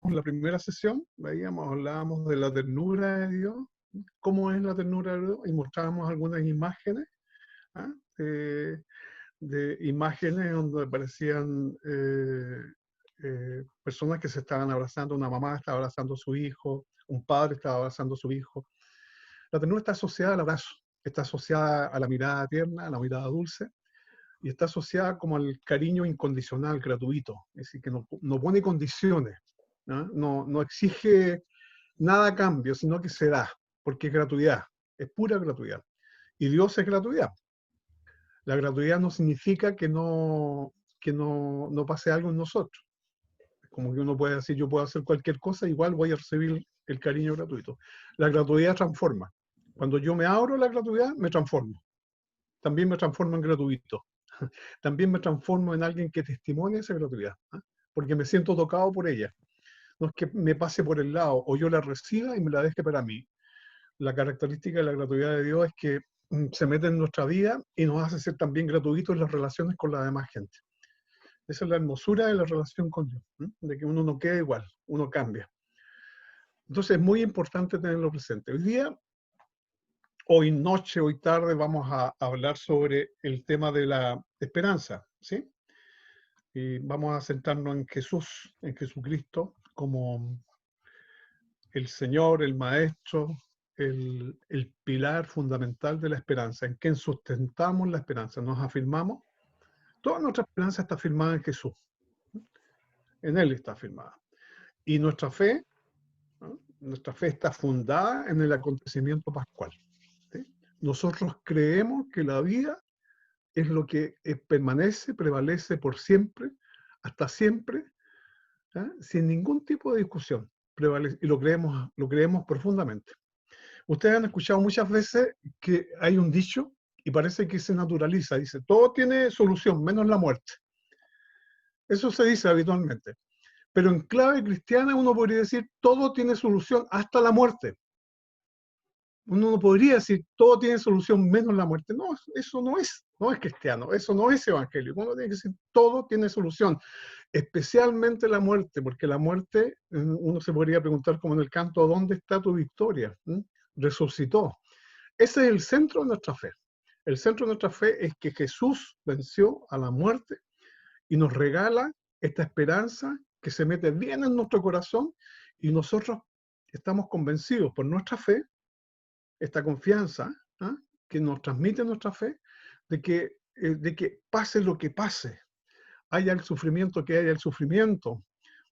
en la primera sesión, hablábamos de la ternura de Dios, cómo es la ternura de Dios, y mostrábamos algunas imágenes, ¿ah? De imágenes donde aparecían personas que se estaban abrazando, una mamá estaba abrazando a su hijo, un padre estaba abrazando a su hijo. La ternura está asociada al abrazo, está asociada a la mirada tierna, a la mirada dulce, y está asociada como al cariño incondicional, gratuito, es decir, que no pone condiciones, no exige nada a cambio, sino que se da, porque es gratuidad, es pura gratuidad. Y Dios es gratuidad. La gratuidad no significa que no pase algo en nosotros. Como que uno puede decir, yo puedo hacer cualquier cosa, igual voy a recibir el cariño gratuito. La gratuidad transforma. Cuando yo me abro a la gratuidad, me transformo. También me transformo en gratuito. También me transformo en alguien que testimonia esa gratuidad, ¿eh? Porque me siento tocado por ella. No es que me pase por el lado o yo la reciba y me la deje para mí. La característica de la gratuidad de Dios es que se mete en nuestra vida y nos hace ser también gratuitos en las relaciones con la demás gente. Esa es la hermosura de la relación con Dios, ¿eh? De que uno no queda igual, uno cambia. Entonces es muy importante tenerlo presente. Hoy día, hoy noche, hoy tarde, vamos a hablar sobre el tema de la esperanza, ¿sí? Y vamos a centrarnos en Jesús, en Jesucristo, como el Señor, el Maestro, el pilar fundamental de la esperanza, en quien sustentamos la esperanza, nos afirmamos. Toda nuestra esperanza está firmada en Jesús, en Él está firmada. Y nuestra fe, ¿no? Nuestra fe está fundada en el acontecimiento pascual, ¿sí? Nosotros creemos que la vida es lo que permanece, prevalece por siempre, hasta siempre, ¿eh? Sin ningún tipo de discusión. Prevalece, y lo creemos profundamente. Ustedes han escuchado muchas veces que hay un dicho y parece que se naturaliza. Dice, todo tiene solución, menos la muerte. Eso se dice habitualmente. Pero en clave cristiana uno podría decir, todo tiene solución, hasta la muerte. Uno no podría decir, todo tiene solución, menos la muerte. No, eso no es cristiano, eso no es evangélico. Uno tiene que decir, todo tiene solución, especialmente la muerte, porque la muerte, uno se podría preguntar como en el canto, ¿dónde está tu victoria? Resucitó. Ese es el centro de nuestra fe. El centro de nuestra fe es que Jesús venció a la muerte y nos regala esta esperanza que se mete bien en nuestro corazón y nosotros estamos convencidos por nuestra fe, esta confianza, ¿eh? Que nos transmite nuestra fe, de que pase lo que pase, haya el sufrimiento que haya el sufrimiento,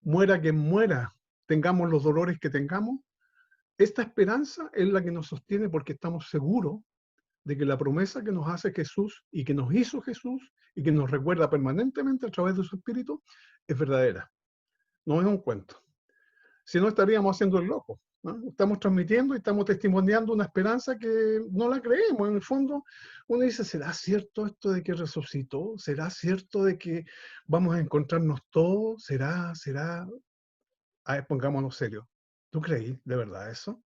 muera quien muera, tengamos los dolores que tengamos, esta esperanza es la que nos sostiene porque estamos seguros de que la promesa que nos hace Jesús y que nos hizo Jesús y que nos recuerda permanentemente a través de su Espíritu es verdadera. No es un cuento. Si no, estaríamos haciendo el loco, ¿no? Estamos transmitiendo y estamos testimoniando una esperanza que no la creemos. En el fondo, uno dice, ¿será cierto esto de que resucitó? ¿Será cierto de que vamos a encontrarnos todos? ¿Será? A ver, pongámonos serios. ¿Tú creí de verdad eso?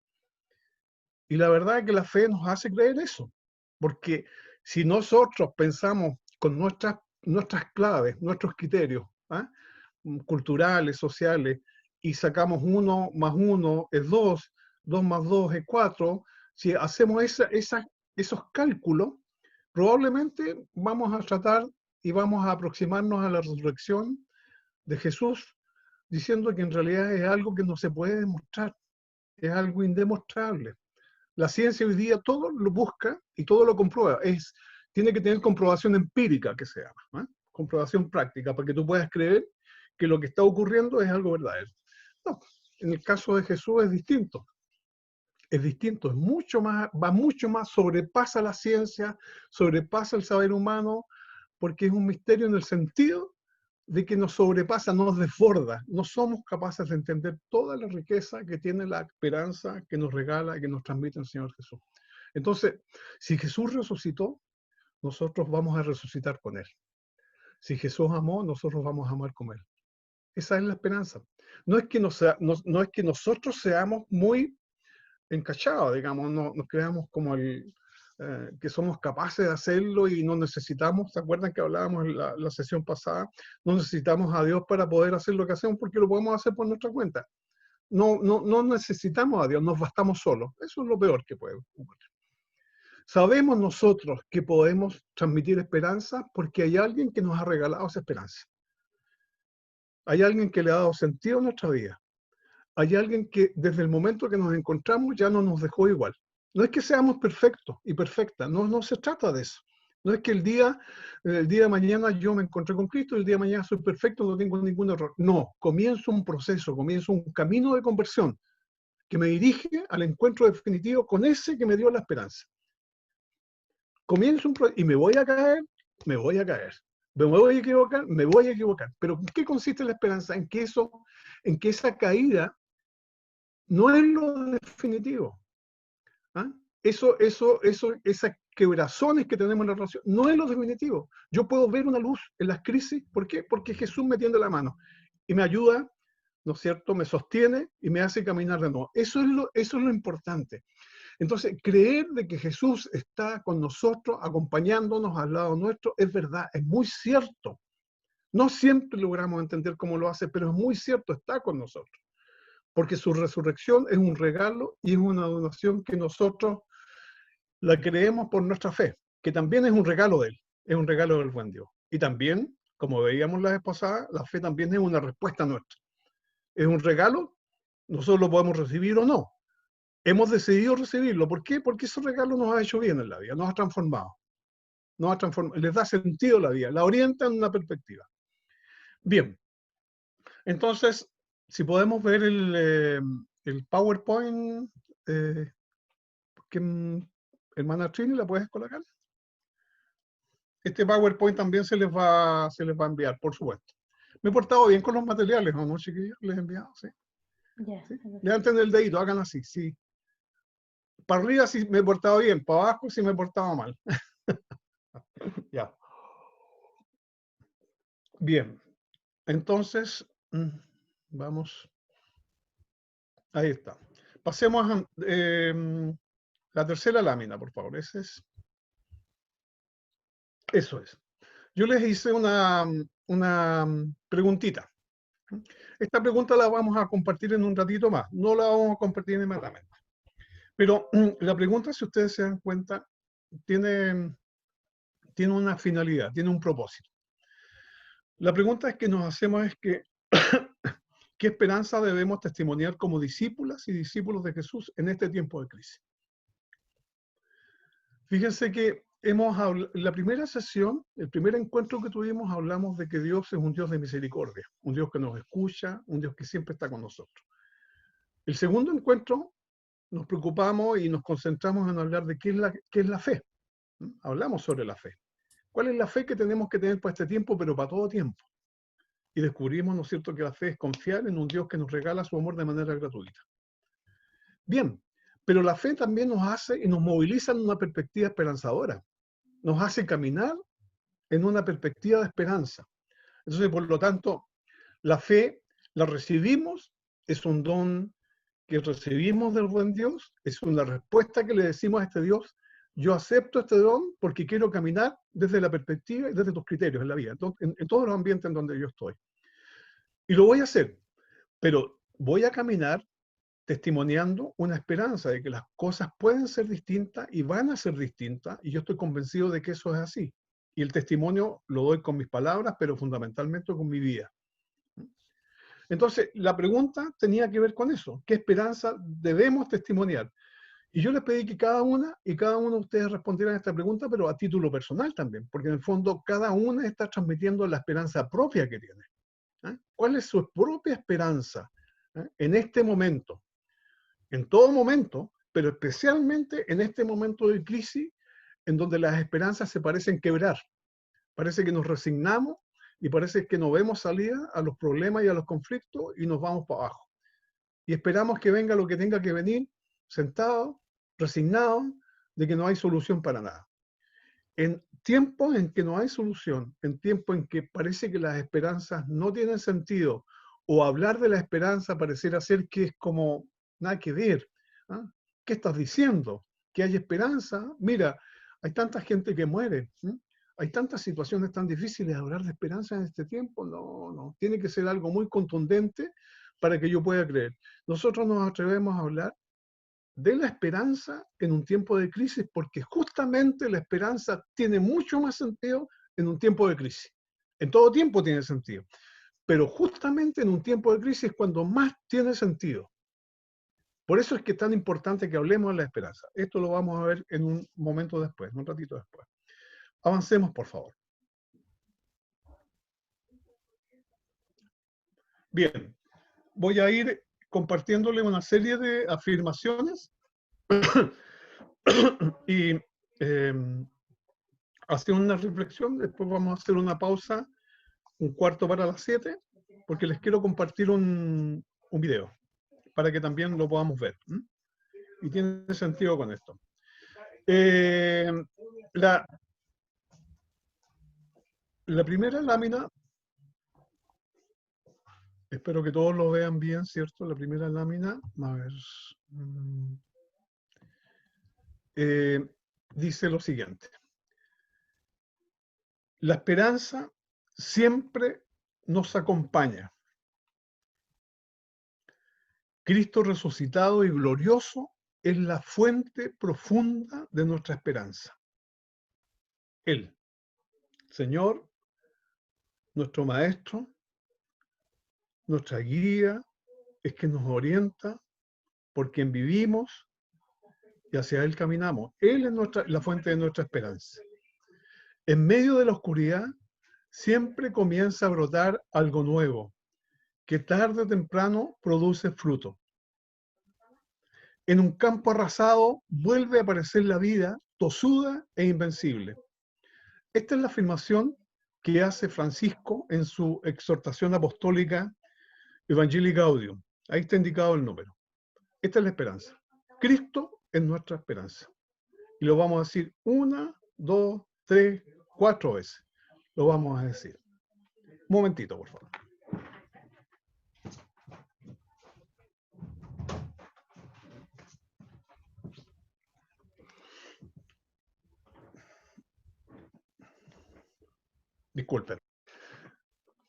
Y la verdad es que la fe nos hace creer eso. Porque si nosotros pensamos con nuestras claves, nuestros criterios, ¿eh? Culturales, sociales, y sacamos 1 más 1 es 2, 2 más 2 es 4, si hacemos esos cálculos, probablemente vamos a tratar y vamos a aproximarnos a la resurrección de Jesús, diciendo que en realidad es algo que no se puede demostrar, es algo indemostrable. La ciencia hoy día todo lo busca y todo lo comprueba. Tiene que tener comprobación empírica, que se llama, ¿eh? Comprobación práctica, para que tú puedas creer que lo que está ocurriendo es algo verdadero. No, en el caso de Jesús es distinto. Es distinto, es mucho más, va mucho más, sobrepasa la ciencia, sobrepasa el saber humano, porque es un misterio en el sentido de que nos sobrepasa, nos desborda. No somos capaces de entender toda la riqueza que tiene la esperanza que nos regala y que nos transmite el Señor Jesús. Entonces, si Jesús resucitó, nosotros vamos a resucitar con Él. Si Jesús amó, nosotros vamos a amar con Él. Esa es la esperanza. No es que, no es que nosotros seamos muy encachados, digamos, nos creamos como que somos capaces de hacerlo y no necesitamos, ¿se acuerdan que hablábamos en la sesión pasada? No necesitamos a Dios para poder hacer lo que hacemos porque lo podemos hacer por nuestra cuenta. no necesitamos a Dios, nos bastamos solos. Eso es lo peor que puede ocurrir. Sabemos nosotros que podemos transmitir esperanza porque hay alguien que nos ha regalado esa esperanza. Hay alguien que le ha dado sentido a nuestra vida. Hay alguien que desde el momento que nos encontramos ya no nos dejó igual. No es que seamos perfectos y perfectas, no se trata de eso. No es que el día de mañana yo me encontré con Cristo, el día de mañana soy perfecto, no tengo ningún error. No, comienzo un proceso, comienzo un camino de conversión que me dirige al encuentro definitivo con ese que me dio la esperanza. Comienzo un proceso y me voy a caer, me voy a caer. Me voy a equivocar, me voy a equivocar. Pero ¿en qué consiste la esperanza? En que esa caída no es lo definitivo. ¿Ah? Esas quebrazones que tenemos en la relación, no es lo definitivo. Yo puedo ver una luz en las crisis. ¿Por qué? Porque Jesús me tiende la mano y me ayuda, ¿no es cierto? Me sostiene y me hace caminar de nuevo. Eso es lo importante. Entonces, creer de que Jesús está con nosotros, acompañándonos al lado nuestro, es verdad, es muy cierto. No siempre logramos entender cómo lo hace, pero es muy cierto, está con nosotros. Porque su resurrección es un regalo y es una donación que nosotros la creemos por nuestra fe, que también es un regalo de Él, es un regalo del buen Dios. Y también, como veíamos la vez pasada, la fe también es una respuesta nuestra. Es un regalo, nosotros lo podemos recibir o no. Hemos decidido recibirlo. ¿Por qué? Porque ese regalo nos ha hecho bien en la vida, nos ha transformado. Les da sentido a la vida, la orienta en una perspectiva. Bien, entonces, si podemos ver el PowerPoint, que, hermana Trini, ¿la puedes colocar? Este PowerPoint también se les va a enviar, por supuesto. Me he portado bien con los materiales, ¿o no, chiquillos? Les he enviado, ¿sí? Ya. ¿Sí? Levanten el dedito, hagan así, sí. Para arriba sí me he portado bien, para abajo sí me he portado mal. Ya. Bien. Entonces, vamos. Ahí está. Pasemos a la tercera lámina, por favor. Eso es. Yo les hice una preguntita. Esta pregunta la vamos a compartir en un ratito más. No la vamos a compartir inmediatamente. Pero la pregunta, si ustedes se dan cuenta, tiene una finalidad, tiene un propósito. La pregunta que nos hacemos es que, ¿qué esperanza debemos testimoniar como discípulas y discípulos de Jesús en este tiempo de crisis? Fíjense que en la primera sesión, el primer encuentro que tuvimos, hablamos de que Dios es un Dios de misericordia, un Dios que nos escucha, un Dios que siempre está con nosotros. El segundo encuentro, nos preocupamos y nos concentramos en hablar de qué es la fe. Hablamos sobre la fe. ¿Cuál es la fe que tenemos que tener para este tiempo, pero para todo tiempo? Y descubrimos, ¿no es cierto?, que la fe es confiar en un Dios que nos regala su amor de manera gratuita. Bien, pero la fe también nos hace y nos moviliza en una perspectiva esperanzadora. Nos hace caminar en una perspectiva de esperanza. Entonces, por lo tanto, la fe la recibimos, es un don que recibimos del buen Dios, es una respuesta que le decimos a este Dios: yo acepto este don porque quiero caminar desde la perspectiva y desde tus criterios en la vida, en todos los ambientes en donde yo estoy. Y lo voy a hacer, pero voy a caminar testimoniando una esperanza de que las cosas pueden ser distintas y van a ser distintas, y yo estoy convencido de que eso es así. Y el testimonio lo doy con mis palabras, pero fundamentalmente con mi vida. Entonces, la pregunta tenía que ver con eso. ¿Qué esperanza debemos testimoniar? Y yo les pedí que cada uno de ustedes respondieran a esta pregunta, pero a título personal también, porque en el fondo cada una está transmitiendo la esperanza propia que tiene. ¿Cuál es su propia esperanza en este momento? En todo momento, pero especialmente en este momento de crisis, en donde las esperanzas se parecen quebrar. Parece que nos resignamos y parece que no vemos salida a los problemas y a los conflictos y nos vamos para abajo. Y esperamos que venga lo que tenga que venir, sentados, resignados, de que no hay solución para nada. En tiempos en que no hay solución, en tiempos en que parece que las esperanzas no tienen sentido, o hablar de la esperanza pareciera ser que es como nada que ver. ¿Ah? ¿Qué estás diciendo? ¿Que hay esperanza? Mira, hay tanta gente que muere. Hay tantas situaciones tan difíciles. Hablar de esperanza en este tiempo, no. Tiene que ser algo muy contundente para que yo pueda creer. Nosotros nos atrevemos a hablar de la esperanza en un tiempo de crisis, porque justamente la esperanza tiene mucho más sentido en un tiempo de crisis. En todo tiempo tiene sentido, pero justamente en un tiempo de crisis es cuando más tiene sentido. Por eso es que es tan importante que hablemos de la esperanza. Esto lo vamos a ver en un momento después, un ratito después. Avancemos, por favor. Bien, voy a ir compartiéndole una serie de afirmaciones y hacer una reflexión. Después vamos a hacer una pausa, un cuarto para las 7, porque les quiero compartir un video para que también lo podamos ver. Y tiene sentido con esto. La primera lámina, espero que todos lo vean bien, ¿cierto? La primera lámina, a ver, dice lo siguiente. La esperanza siempre nos acompaña. Cristo resucitado y glorioso es la fuente profunda de nuestra esperanza. Él, Señor, nuestro Maestro, nuestra guía, es que nos orienta, por quien vivimos y hacia Él caminamos. Él es la fuente de nuestra esperanza. En medio de la oscuridad siempre comienza a brotar algo nuevo, que tarde o temprano produce fruto. En un campo arrasado vuelve a aparecer la vida, tosuda e invencible. Esta es la afirmación que hace Francisco en su exhortación apostólica Evangelii Gaudium. Ahí está indicado el número. Esta es la esperanza. Cristo es nuestra esperanza. Y lo vamos a decir 1, 2, 3, 4 veces. Lo vamos a decir. Un momentito, por favor. Disculpen.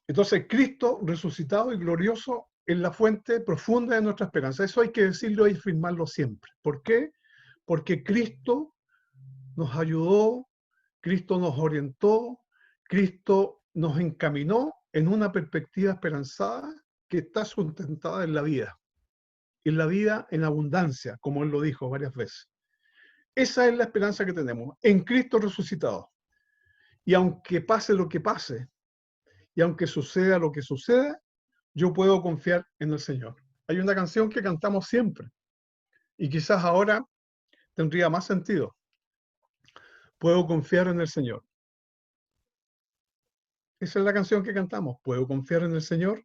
Entonces, Cristo resucitado y glorioso es la fuente profunda de nuestra esperanza. Eso hay que decirlo y afirmarlo siempre. ¿Por qué? Porque Cristo nos ayudó, Cristo nos orientó, Cristo nos encaminó en una perspectiva esperanzada que está sustentada en la vida en abundancia, como Él lo dijo varias veces. Esa es la esperanza que tenemos, en Cristo resucitado. Y aunque pase lo que pase, y aunque suceda lo que suceda, yo puedo confiar en el Señor. Hay una canción que cantamos siempre, y quizás ahora tendría más sentido. Puedo confiar en el Señor. Esa es la canción que cantamos. Puedo confiar en el Señor.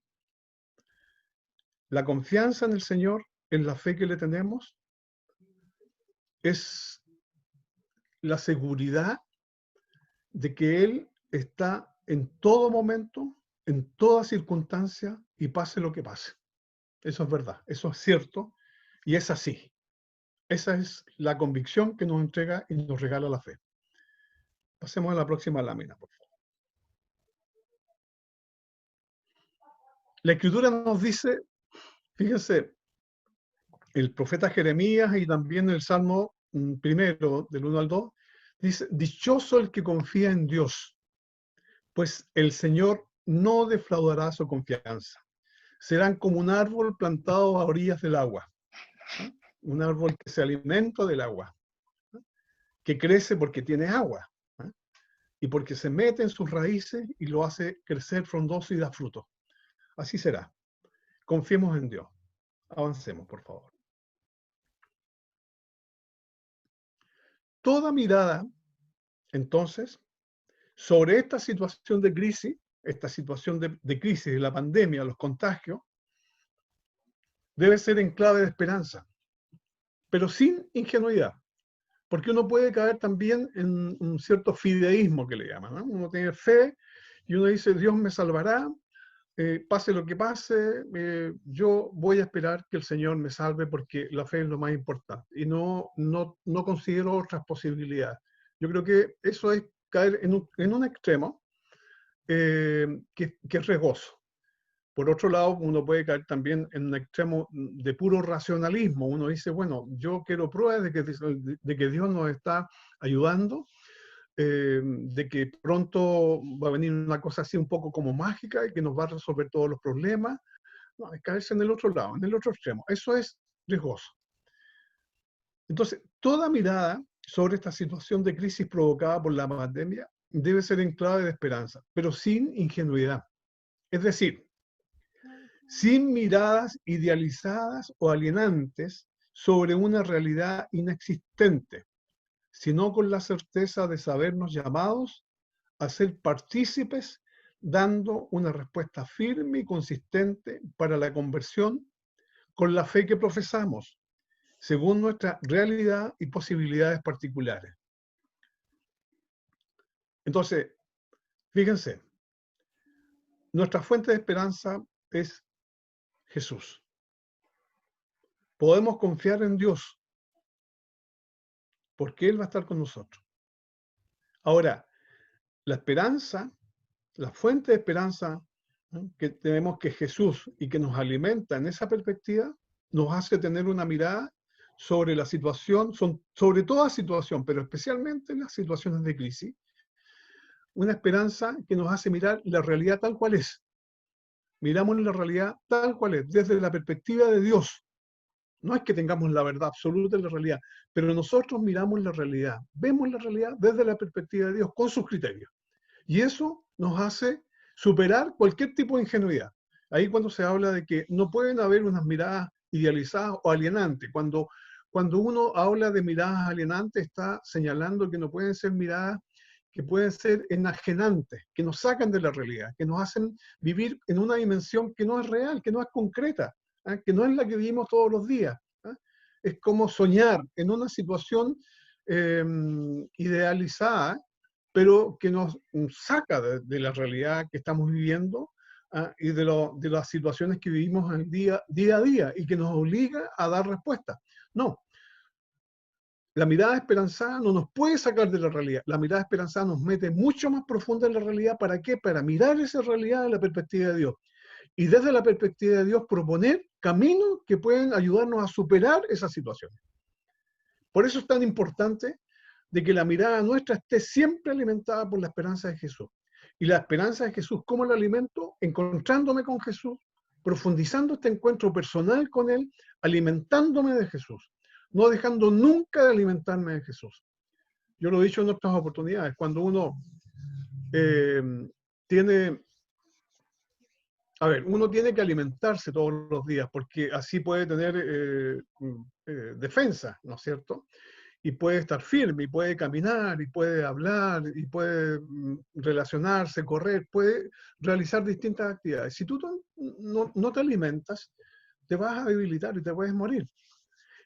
La confianza en el Señor, en la fe que le tenemos, es la seguridad de que Él está en todo momento, en toda circunstancia, y pase lo que pase. Eso es verdad, eso es cierto, y es así. Esa es la convicción que nos entrega y nos regala la fe. Pasemos a la próxima lámina, por favor. La Escritura nos dice, fíjense, el profeta Jeremías y también el Salmo primero, del 1 al 2, dice, dichoso el que confía en Dios, pues el Señor no defraudará su confianza. Serán como un árbol plantado a orillas del agua, ¿no? Un árbol que se alimenta del agua, ¿no? Que crece porque tiene agua, ¿no? Y porque se mete en sus raíces y lo hace crecer frondoso y da fruto. Así será. Confiemos en Dios. Avancemos, por favor. Toda mirada, entonces, sobre esta situación de crisis, esta situación de crisis, de la pandemia, los contagios, debe ser en clave de esperanza, pero sin ingenuidad, porque uno puede caer también en un cierto fideísmo que le llaman, ¿no? Uno tiene fe y uno dice, Dios me salvará, pase lo que pase, yo voy a esperar que el Señor me salve porque la fe es lo más importante y no considero otras posibilidades. Yo creo que eso es caer en un extremo que es riesgoso. Por otro lado, uno puede caer también en un extremo de puro racionalismo. Uno dice, bueno, yo quiero pruebas de que Dios nos está ayudando, de que pronto va a venir una cosa así un poco como mágica y que nos va a resolver todos los problemas. No, es caerse en el otro lado, en el otro extremo. Eso es riesgoso. Entonces, toda mirada sobre esta situación de crisis provocada por la pandemia debe ser en clave de esperanza, pero sin ingenuidad. Es decir, sin miradas idealizadas o alienantes sobre una realidad inexistente, sino con la certeza de sabernos llamados a ser partícipes, dando una respuesta firme y consistente para la conversión con la fe que profesamos, según nuestra realidad y posibilidades particulares. Entonces, fíjense, nuestra fuente de esperanza es Jesús. Podemos confiar en Dios, porque Él va a estar con nosotros. Ahora, la esperanza, la fuente de esperanza, ¿no?, que tenemos, que Jesús, y que nos alimenta en esa perspectiva, nos hace tener una mirada sobre la situación, sobre toda situación, pero especialmente en las situaciones de crisis, una esperanza que nos hace mirar la realidad tal cual es. Miramos la realidad tal cual es, desde la perspectiva de Dios. No es que tengamos la verdad absoluta de la realidad, pero nosotros miramos la realidad, vemos la realidad desde la perspectiva de Dios, con sus criterios. Y eso nos hace superar cualquier tipo de ingenuidad. Ahí cuando se habla de que no pueden haber unas miradas idealizadas o alienantes. Cuando uno habla de miradas alienantes, está señalando que no pueden ser miradas que pueden ser enajenantes, que nos sacan de la realidad, que nos hacen vivir en una dimensión que no es real, que no es concreta, ¿eh?, que no es la que vivimos todos los días. ¿Eh? Es como soñar en una situación idealizada, pero que nos saca de la realidad que estamos viviendo, y de las situaciones que vivimos en día a día, y que nos obliga a dar respuesta. No, la mirada esperanzada no nos puede sacar de la realidad. La mirada esperanzada nos mete mucho más profunda en la realidad. ¿Para qué? Para mirar esa realidad desde la perspectiva de Dios. Y desde la perspectiva de Dios proponer caminos que pueden ayudarnos a superar esas situaciones. Por eso es tan importante de que la mirada nuestra esté siempre alimentada por la esperanza de Jesús. Y la esperanza de Jesús, ¿cómo la alimento? Encontrándome con Jesús, profundizando este encuentro personal con Él, alimentándome de Jesús, no dejando nunca de alimentarme de Jesús. Yo lo he dicho en otras oportunidades, cuando uno uno tiene que alimentarse todos los días, porque así puede tener defensa, ¿no es cierto? Y puede estar firme, y puede caminar, y puede hablar, y puede relacionarse, correr, puede realizar distintas actividades. Si tú no te alimentas, te vas a debilitar y te puedes morir.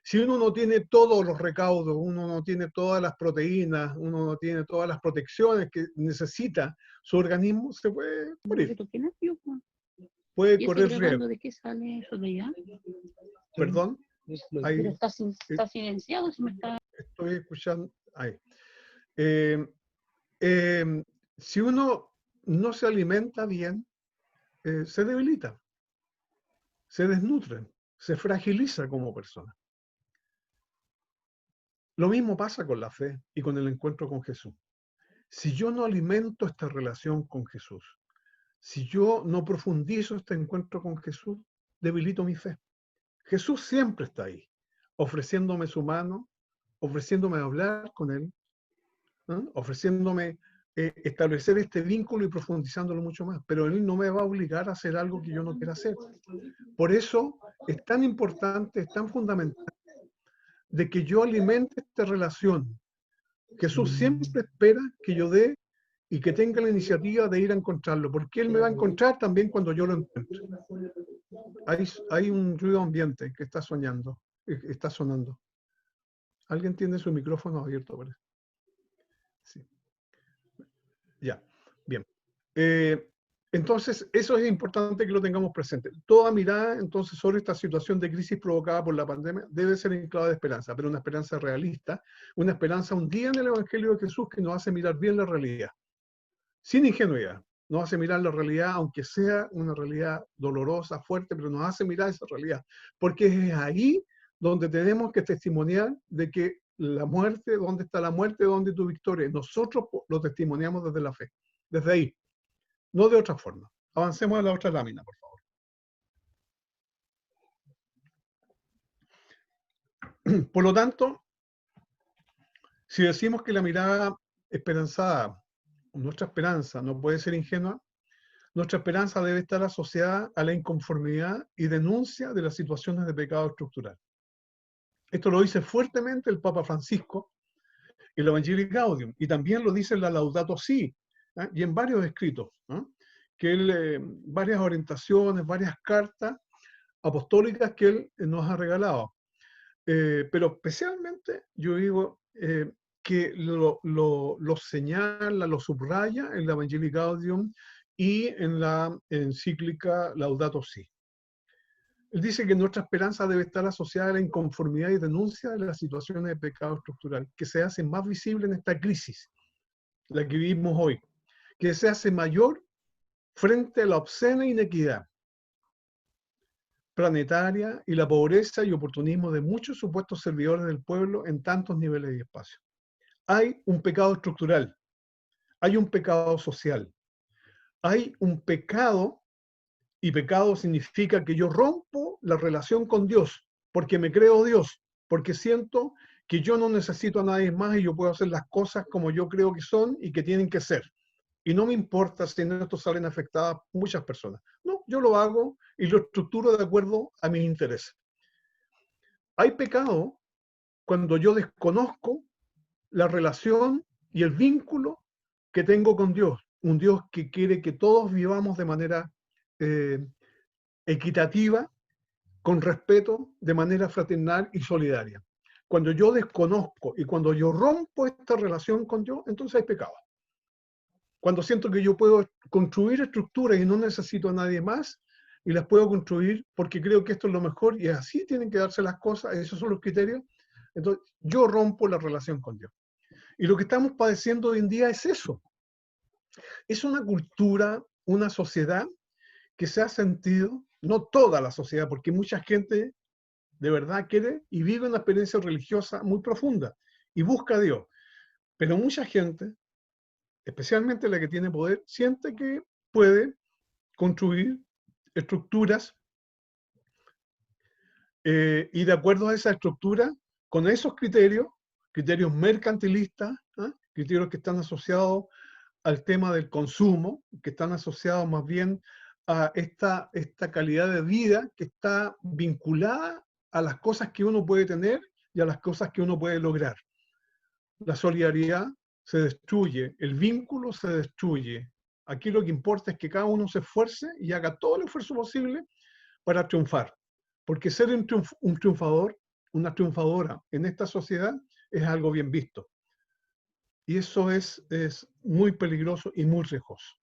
Si uno no tiene todos los recaudos, uno no tiene todas las proteínas, uno no tiene todas las protecciones que necesita su organismo, se puede morir. Puede correr riesgo. ¿De qué sale eso de allá? Perdón. Pero está silenciado, se me está... Estoy escuchando. Ahí. Si uno no se alimenta bien, se debilita, se desnutre, se fragiliza como persona. Lo mismo pasa con la fe y con el encuentro con Jesús. Si yo no alimento esta relación con Jesús, si yo no profundizo este encuentro con Jesús, debilito mi fe. Jesús siempre está ahí, ofreciéndome su mano, ofreciéndome hablar con Él, ¿no?, ofreciéndome establecer este vínculo y profundizándolo mucho más. Pero Él no me va a obligar a hacer algo que yo no quiera hacer. Por eso es tan importante, es tan fundamental de que yo alimente esta relación. Jesús siempre espera que yo dé y que tenga la iniciativa de ir a encontrarlo, porque Él me va a encontrar también cuando yo lo encuentre. Hay un ruido ambiente que está sonando. ¿Alguien tiene su micrófono abierto? ¿Vale? Sí. Ya, bien. Entonces, eso es importante que lo tengamos presente. Toda mirada, entonces, sobre esta situación de crisis provocada por la pandemia debe ser en clave de esperanza, pero una esperanza realista, una esperanza un día en el Evangelio de Jesús que nos hace mirar bien la realidad, sin ingenuidad, nos hace mirar la realidad, aunque sea una realidad dolorosa, fuerte, pero nos hace mirar esa realidad, porque es ahí donde tenemos que testimoniar de que la muerte, ¿dónde está la muerte? ¿Dónde tu victoria? Nosotros lo testimoniamos desde la fe, desde ahí, no de otra forma. Avancemos a la otra lámina, por favor. Por lo tanto, si decimos que la mirada esperanzada, nuestra esperanza no puede ser ingenua, nuestra esperanza debe estar asociada a la inconformidad y denuncia de las situaciones de pecado estructural. Esto lo dice fuertemente el Papa Francisco en el Evangelii Gaudium, y también lo dice en la Laudato Si, y en varios escritos, que él, varias orientaciones, varias cartas apostólicas que él nos ha regalado. Pero especialmente yo digo que lo señala, lo subraya en la Evangelii Gaudium y en la encíclica Laudato Si. Él dice que nuestra esperanza debe estar asociada a la inconformidad y denuncia de las situaciones de pecado estructural, que se hacen más visibles en esta crisis, la que vivimos hoy, que se hace mayor frente a la obscena inequidad planetaria y la pobreza y oportunismo de muchos supuestos servidores del pueblo en tantos niveles y espacios. Hay un pecado estructural, hay un pecado social, hay un pecado, y pecado significa que yo rompo la relación con Dios, porque me creo Dios, porque siento que yo no necesito a nadie más y yo puedo hacer las cosas como yo creo que son y que tienen que ser. Y no me importa si en esto salen afectadas muchas personas. No, yo lo hago y lo estructuro de acuerdo a mis intereses. Hay pecado cuando yo desconozco la relación y el vínculo que tengo con Dios. Un Dios que quiere que todos vivamos de manera equitativa, con respeto, de manera fraternal y solidaria. Cuando yo desconozco y cuando yo rompo esta relación con Dios, entonces hay pecado. Cuando siento que yo puedo construir estructuras y no necesito a nadie más, y las puedo construir porque creo que esto es lo mejor y así tienen que darse las cosas, esos son los criterios, entonces yo rompo la relación con Dios. Y lo que estamos padeciendo hoy en día es eso. Es una cultura, una sociedad que se ha sentido, no toda la sociedad, porque mucha gente de verdad quiere y vive una experiencia religiosa muy profunda y busca a Dios. Pero mucha gente, especialmente la que tiene poder, siente que puede construir estructuras y de acuerdo a esa estructura, con esos criterios, criterios mercantilistas, criterios que están asociados al tema del consumo, que están asociados más bien a esta calidad de vida que está vinculada a las cosas que uno puede tener y a las cosas que uno puede lograr. La solidaridad se destruye, el vínculo se destruye. Aquí lo que importa es que cada uno se esfuerce y haga todo el esfuerzo posible para triunfar. Porque ser un triunfador, una triunfadora en esta sociedad es algo bien visto. Y eso es muy peligroso y muy riesgoso.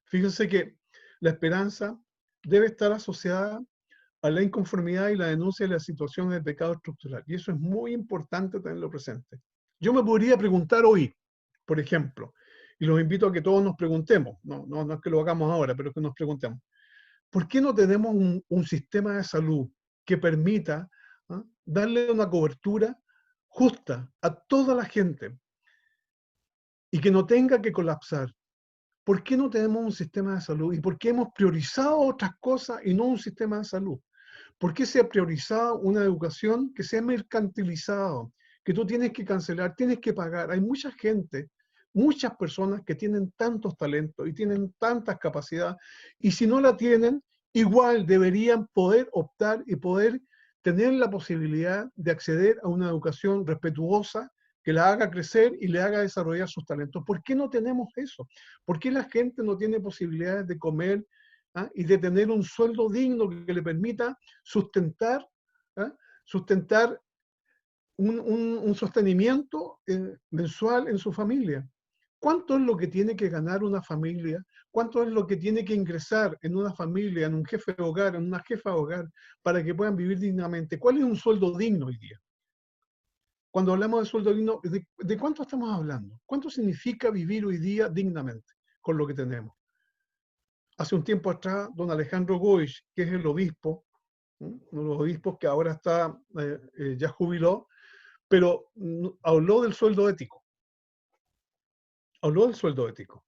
Fíjense que la esperanza debe estar asociada a la inconformidad y la denuncia de las situaciones de pecado estructural. Y eso es muy importante tenerlo presente. Yo me podría preguntar hoy, por ejemplo, y los invito a que todos nos preguntemos, no es que lo hagamos ahora, pero que nos preguntemos, ¿por qué no tenemos un sistema de salud que permita darle una cobertura justa a toda la gente y que no tenga que colapsar? ¿Por qué no tenemos un sistema de salud? ¿Y por qué hemos priorizado otras cosas y no un sistema de salud? ¿Por qué se ha priorizado una educación que se ha mercantilizado? Que tú tienes que cancelar, tienes que pagar. Hay mucha gente, muchas personas que tienen tantos talentos y tienen tantas capacidades, y si no la tienen, igual deberían poder optar y poder tener la posibilidad de acceder a una educación respetuosa que la haga crecer y le haga desarrollar sus talentos. ¿Por qué no tenemos eso? ¿Por qué la gente no tiene posibilidades de comer y de tener un sueldo digno que le permita sustentar, sustentar un sostenimiento mensual en su familia? ¿Cuánto es lo que tiene que ganar una familia? ¿Cuánto es lo que tiene que ingresar en una familia, en un jefe de hogar, en una jefa de hogar, para que puedan vivir dignamente? ¿Cuál es un sueldo digno hoy día? Cuando hablamos de sueldo digno, ¿de cuánto estamos hablando? ¿Cuánto significa vivir hoy día dignamente con lo que tenemos? Hace un tiempo atrás, don Alejandro Goich, que es el obispo, uno de los obispos que ahora está, ya jubiló, pero habló del sueldo ético. Habló del sueldo ético.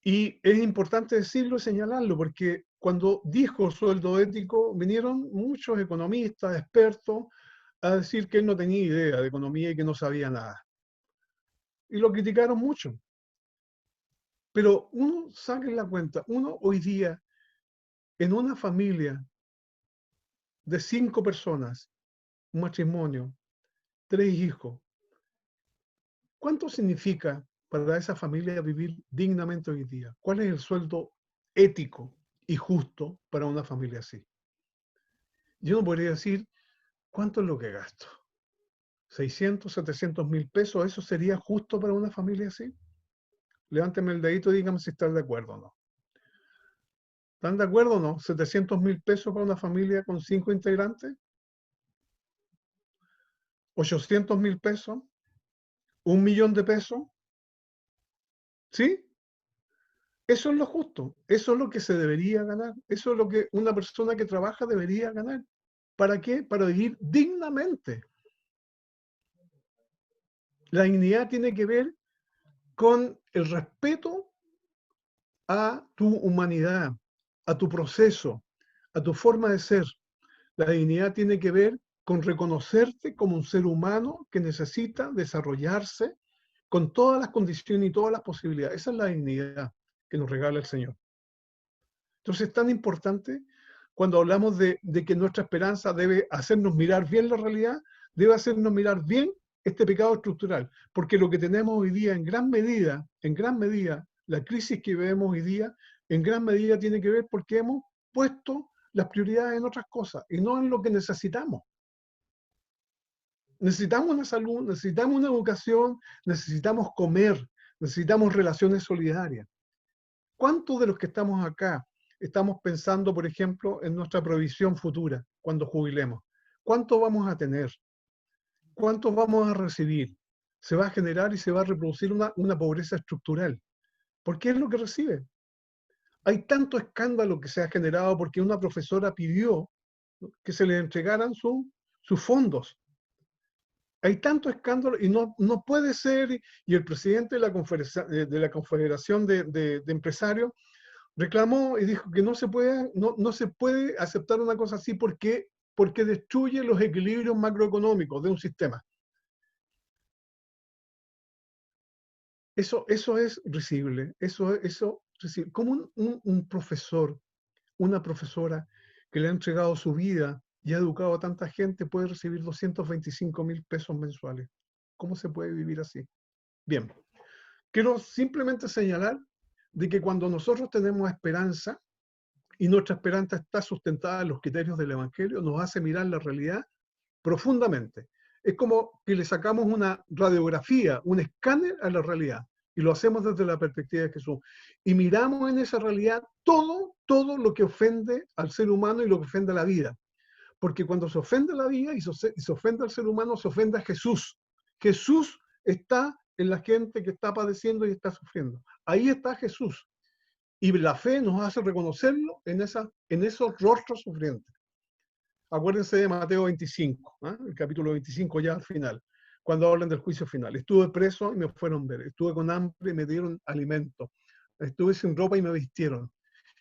Y es importante decirlo y señalarlo, porque cuando dijo sueldo ético, vinieron muchos economistas, expertos, a decir que él no tenía idea de economía y que no sabía nada. Y lo criticaron mucho. Pero uno saque la cuenta, uno hoy día, en una familia de 5 personas, un matrimonio, 3 hijos, ¿cuánto significa para esa familia vivir dignamente hoy día? ¿Cuál es el sueldo ético y justo para una familia así? Yo no podría decir cuánto es lo que gasto. 600, 700 mil pesos, ¿eso sería justo para una familia así? Levánteme el dedito y dígame si están de acuerdo o no. ¿Están de acuerdo o no? ¿700 mil pesos para una familia con 5 integrantes? ¿800 mil pesos? ¿1 millón de pesos? ¿Sí? Eso es lo justo, eso es lo que se debería ganar, eso es lo que una persona que trabaja debería ganar. ¿Para qué? Para vivir dignamente. La dignidad tiene que ver con el respeto a tu humanidad, a tu proceso, a tu forma de ser. La dignidad tiene que ver con reconocerte como un ser humano que necesita desarrollarse con todas las condiciones y todas las posibilidades. Esa es la dignidad que nos regala el Señor. Entonces es tan importante cuando hablamos de que nuestra esperanza debe hacernos mirar bien la realidad, debe hacernos mirar bien este pecado estructural, porque lo que tenemos hoy día en gran medida, la crisis que vemos hoy día, en gran medida tiene que ver porque hemos puesto las prioridades en otras cosas y no en lo que necesitamos. Necesitamos una salud, necesitamos una educación, necesitamos comer, necesitamos relaciones solidarias. ¿Cuántos de los que estamos acá estamos pensando, por ejemplo, en nuestra provisión futura cuando jubilemos? ¿Cuánto vamos a tener? ¿Cuánto vamos a recibir? Se va a generar y se va a reproducir una pobreza estructural. ¿Por qué es lo que recibe? Hay tanto escándalo que se ha generado porque una profesora pidió que se le entregaran sus fondos. Hay tanto escándalo y no puede ser, y el presidente de la Confederación de Empresarios reclamó y dijo que no se puede aceptar una cosa así porque destruye los equilibrios macroeconómicos de un sistema. Eso es risible, ¿Cómo un profesor, una profesora que le ha entregado su vida y ha educado a tanta gente puede recibir 225 mil pesos mensuales? ¿Cómo se puede vivir así? Bien, quiero simplemente señalar de que cuando nosotros tenemos esperanza y nuestra esperanza está sustentada en los criterios del Evangelio, nos hace mirar la realidad profundamente. Es como que le sacamos una radiografía, un escáner a la realidad y lo hacemos desde la perspectiva de Jesús. Y miramos en esa realidad todo lo que ofende al ser humano y lo que ofende a la vida. Porque cuando se ofende a la vida y se ofende al ser humano, se ofende a Jesús. Jesús está en la gente que está padeciendo y está sufriendo. Ahí está Jesús. Y la fe nos hace reconocerlo en esos rostros sufrientes. Acuérdense de Mateo 25, ¿eh? El capítulo 25 ya al final, cuando hablan del juicio final. Estuve preso y me fueron a ver. Estuve con hambre y me dieron alimento. Estuve sin ropa y me vistieron.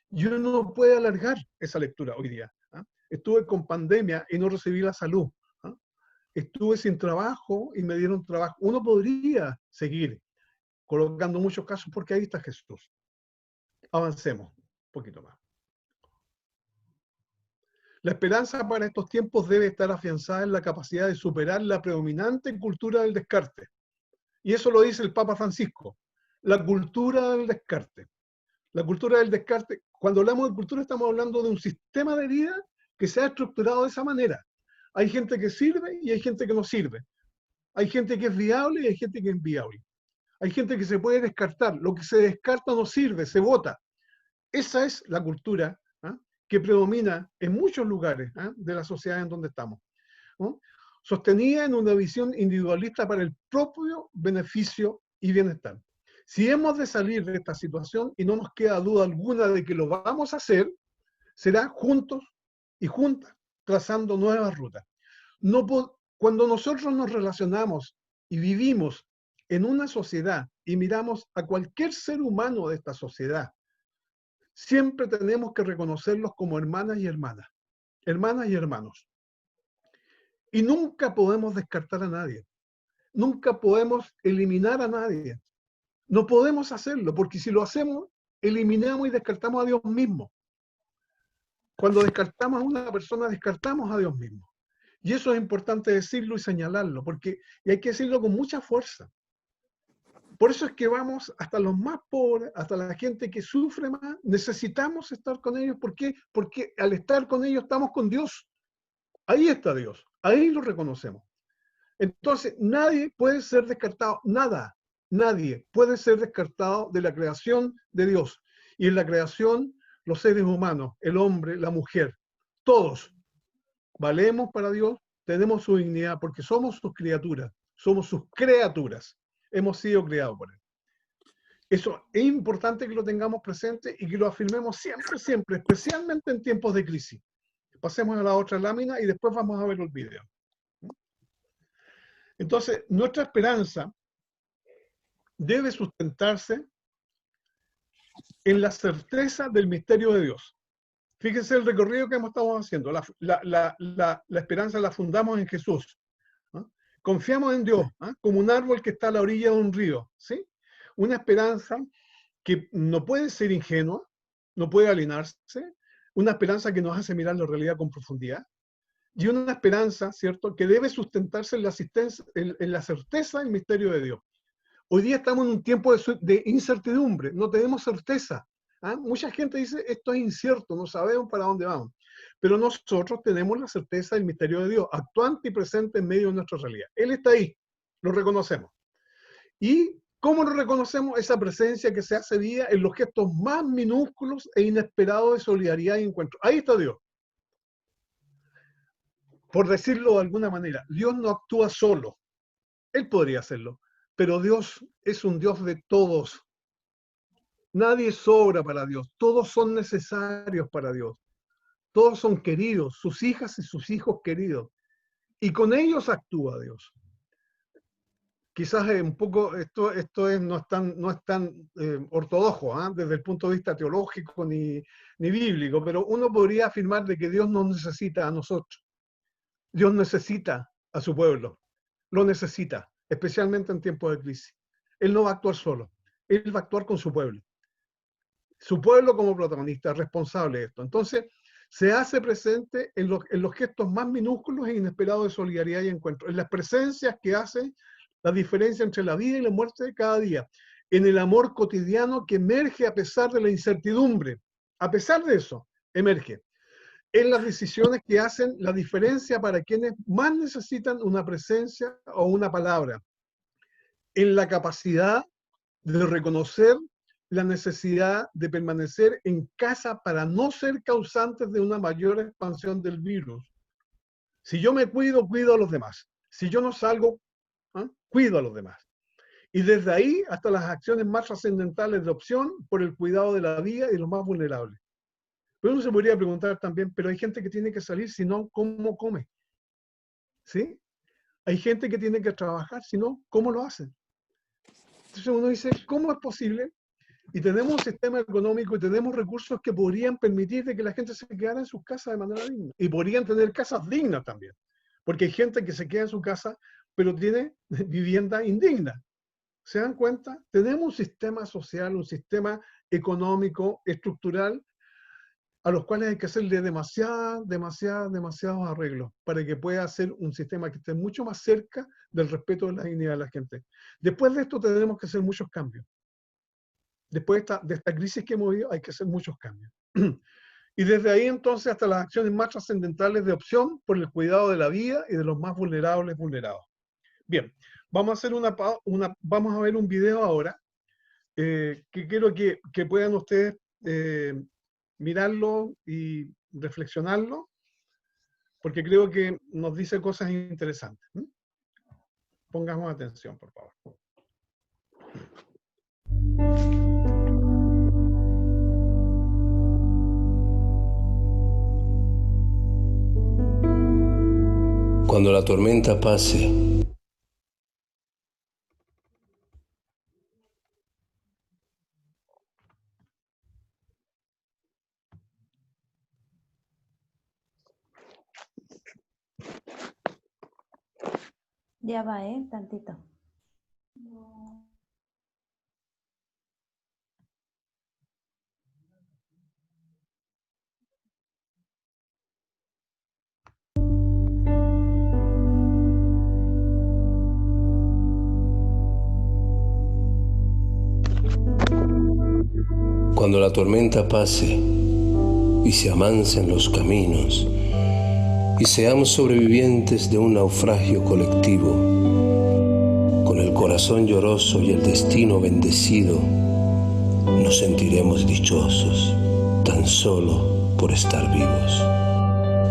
Y uno no puede alargar esa lectura hoy día. ¿Eh? Estuve con pandemia y no recibí la salud. ¿Eh? Estuve sin trabajo y me dieron trabajo. Uno podría seguir colocando muchos casos porque ahí está Jesús. Avancemos un poquito más. La esperanza para estos tiempos debe estar afianzada en la capacidad de superar la predominante cultura del descarte. Y eso lo dice el Papa Francisco. La cultura del descarte. La cultura del descarte, cuando hablamos de cultura estamos hablando de un sistema de vida que se ha estructurado de esa manera. Hay gente que sirve y hay gente que no sirve. Hay gente que es viable y hay gente que es inviable. Hay gente que se puede descartar. Lo que se descarta no sirve, se vota. Esa es la cultura que predomina en muchos lugares de la sociedad en donde estamos, ¿no? Sostenida en una visión individualista para el propio beneficio y bienestar. Si hemos de salir de esta situación, y no nos queda duda alguna de que lo vamos a hacer, será juntos y juntas, trazando nuevas rutas. No, cuando nosotros nos relacionamos y vivimos en una sociedad y miramos a cualquier ser humano de esta sociedad, siempre tenemos que reconocerlos como hermanas y hermanos. Y nunca podemos descartar a nadie. Nunca podemos eliminar a nadie. No podemos hacerlo, porque si lo hacemos, eliminamos y descartamos a Dios mismo. Cuando descartamos a una persona, descartamos a Dios mismo. Y eso es importante decirlo y señalarlo, porque y hay que decirlo con mucha fuerza. Por eso es que vamos hasta los más pobres, hasta la gente que sufre más, necesitamos estar con ellos. ¿Por qué? Porque al estar con ellos estamos con Dios. Ahí está Dios, ahí lo reconocemos. Entonces, nadie puede ser descartado, nadie puede ser descartado de la creación de Dios. Y en la creación, los seres humanos, el hombre, la mujer, todos valemos para Dios, tenemos su dignidad, porque somos sus criaturas, somos sus criaturas, hemos sido creados por Él. Eso es importante que lo tengamos presente y que lo afirmemos siempre, siempre, especialmente en tiempos de crisis. Pasemos a la otra lámina y después vamos a ver el video. Entonces, nuestra esperanza debe sustentarse en la certeza del misterio de Dios. Fíjense el recorrido que estamos haciendo. La esperanza la fundamos en Jesús. ¿No? Confiamos en Dios, ¿no? Como un árbol que está a la orilla de un río. ¿Sí? Una esperanza que no puede ser ingenua, no puede alienarse, una esperanza que nos hace mirar la realidad con profundidad, y una esperanza, ¿cierto?, que debe sustentarse en la certeza del misterio de Dios. Hoy día estamos en un tiempo de incertidumbre, no tenemos certeza. ¿Ah? Mucha gente dice, esto es incierto, no sabemos para dónde vamos. Pero nosotros tenemos la certeza del misterio de Dios, actuante y presente en medio de nuestra realidad. Él está ahí, lo reconocemos. ¿Y cómo lo reconocemos? Esa presencia que se hace vida en los gestos más minúsculos e inesperados de solidaridad y encuentro. Ahí está Dios. Por decirlo de alguna manera, Dios no actúa solo. Él podría hacerlo, pero Dios es un Dios de todos. Nadie sobra para Dios, todos son necesarios para Dios. Todos son queridos, sus hijas y sus hijos queridos. Y con ellos actúa Dios. Quizás un poco, no es tan ortodoxo, ¿eh? Desde el punto de vista teológico ni bíblico, pero uno podría afirmar de que Dios nos necesita a nosotros. Dios necesita a su pueblo, lo necesita, especialmente en tiempos de crisis. Él no va a actuar solo, Él va a actuar con su pueblo. Su pueblo como protagonista, responsable de esto. Entonces, se hace presente en los gestos más minúsculos e inesperados de solidaridad y encuentro, en las presencias que hacen la diferencia entre la vida y la muerte de cada día, en el amor cotidiano que emerge a pesar de la incertidumbre. A pesar de eso, emerge. En las decisiones que hacen la diferencia para quienes más necesitan una presencia o una palabra. En la capacidad de reconocer la necesidad de permanecer en casa para no ser causantes de una mayor expansión del virus. Si yo me cuido, cuido a los demás. Si yo no salgo, cuido a los demás. Y desde ahí hasta las acciones más trascendentales de opción por el cuidado de la vida y de los más vulnerables. Pero uno se podría preguntar también, pero hay gente que tiene que salir, si no, ¿cómo come? ¿Sí? Hay gente que tiene que trabajar, si no, ¿cómo lo hacen? Entonces uno dice, ¿cómo es posible? Y tenemos un sistema económico y tenemos recursos que podrían permitir de que la gente se quedara en sus casas de manera digna. Y podrían tener casas dignas también. Porque hay gente que se queda en su casa, pero tiene vivienda indigna. ¿Se dan cuenta? Tenemos un sistema social, un sistema económico, estructural, a los cuales hay que hacerle demasiados arreglos para que pueda ser un sistema que esté mucho más cerca del respeto de la dignidad de la gente. Después de esto tenemos que hacer muchos cambios. Después de esta crisis que hemos vivido, hay que hacer muchos cambios. Y desde ahí entonces hasta las acciones más trascendentales de opción por el cuidado de la vida y de los más vulnerables vulnerados. Bien, vamos a hacer vamos a ver un video ahora que quiero que puedan ustedes mirarlo y reflexionarlo, porque creo que nos dice cosas interesantes. Pongamos atención, por favor. Cuando la tormenta pase, Ya va, tantito. cuando la tormenta pase y se amansen los caminos y seamos sobrevivientes de un naufragio colectivo, con el corazón lloroso y el destino bendecido, nos sentiremos dichosos tan solo por estar vivos.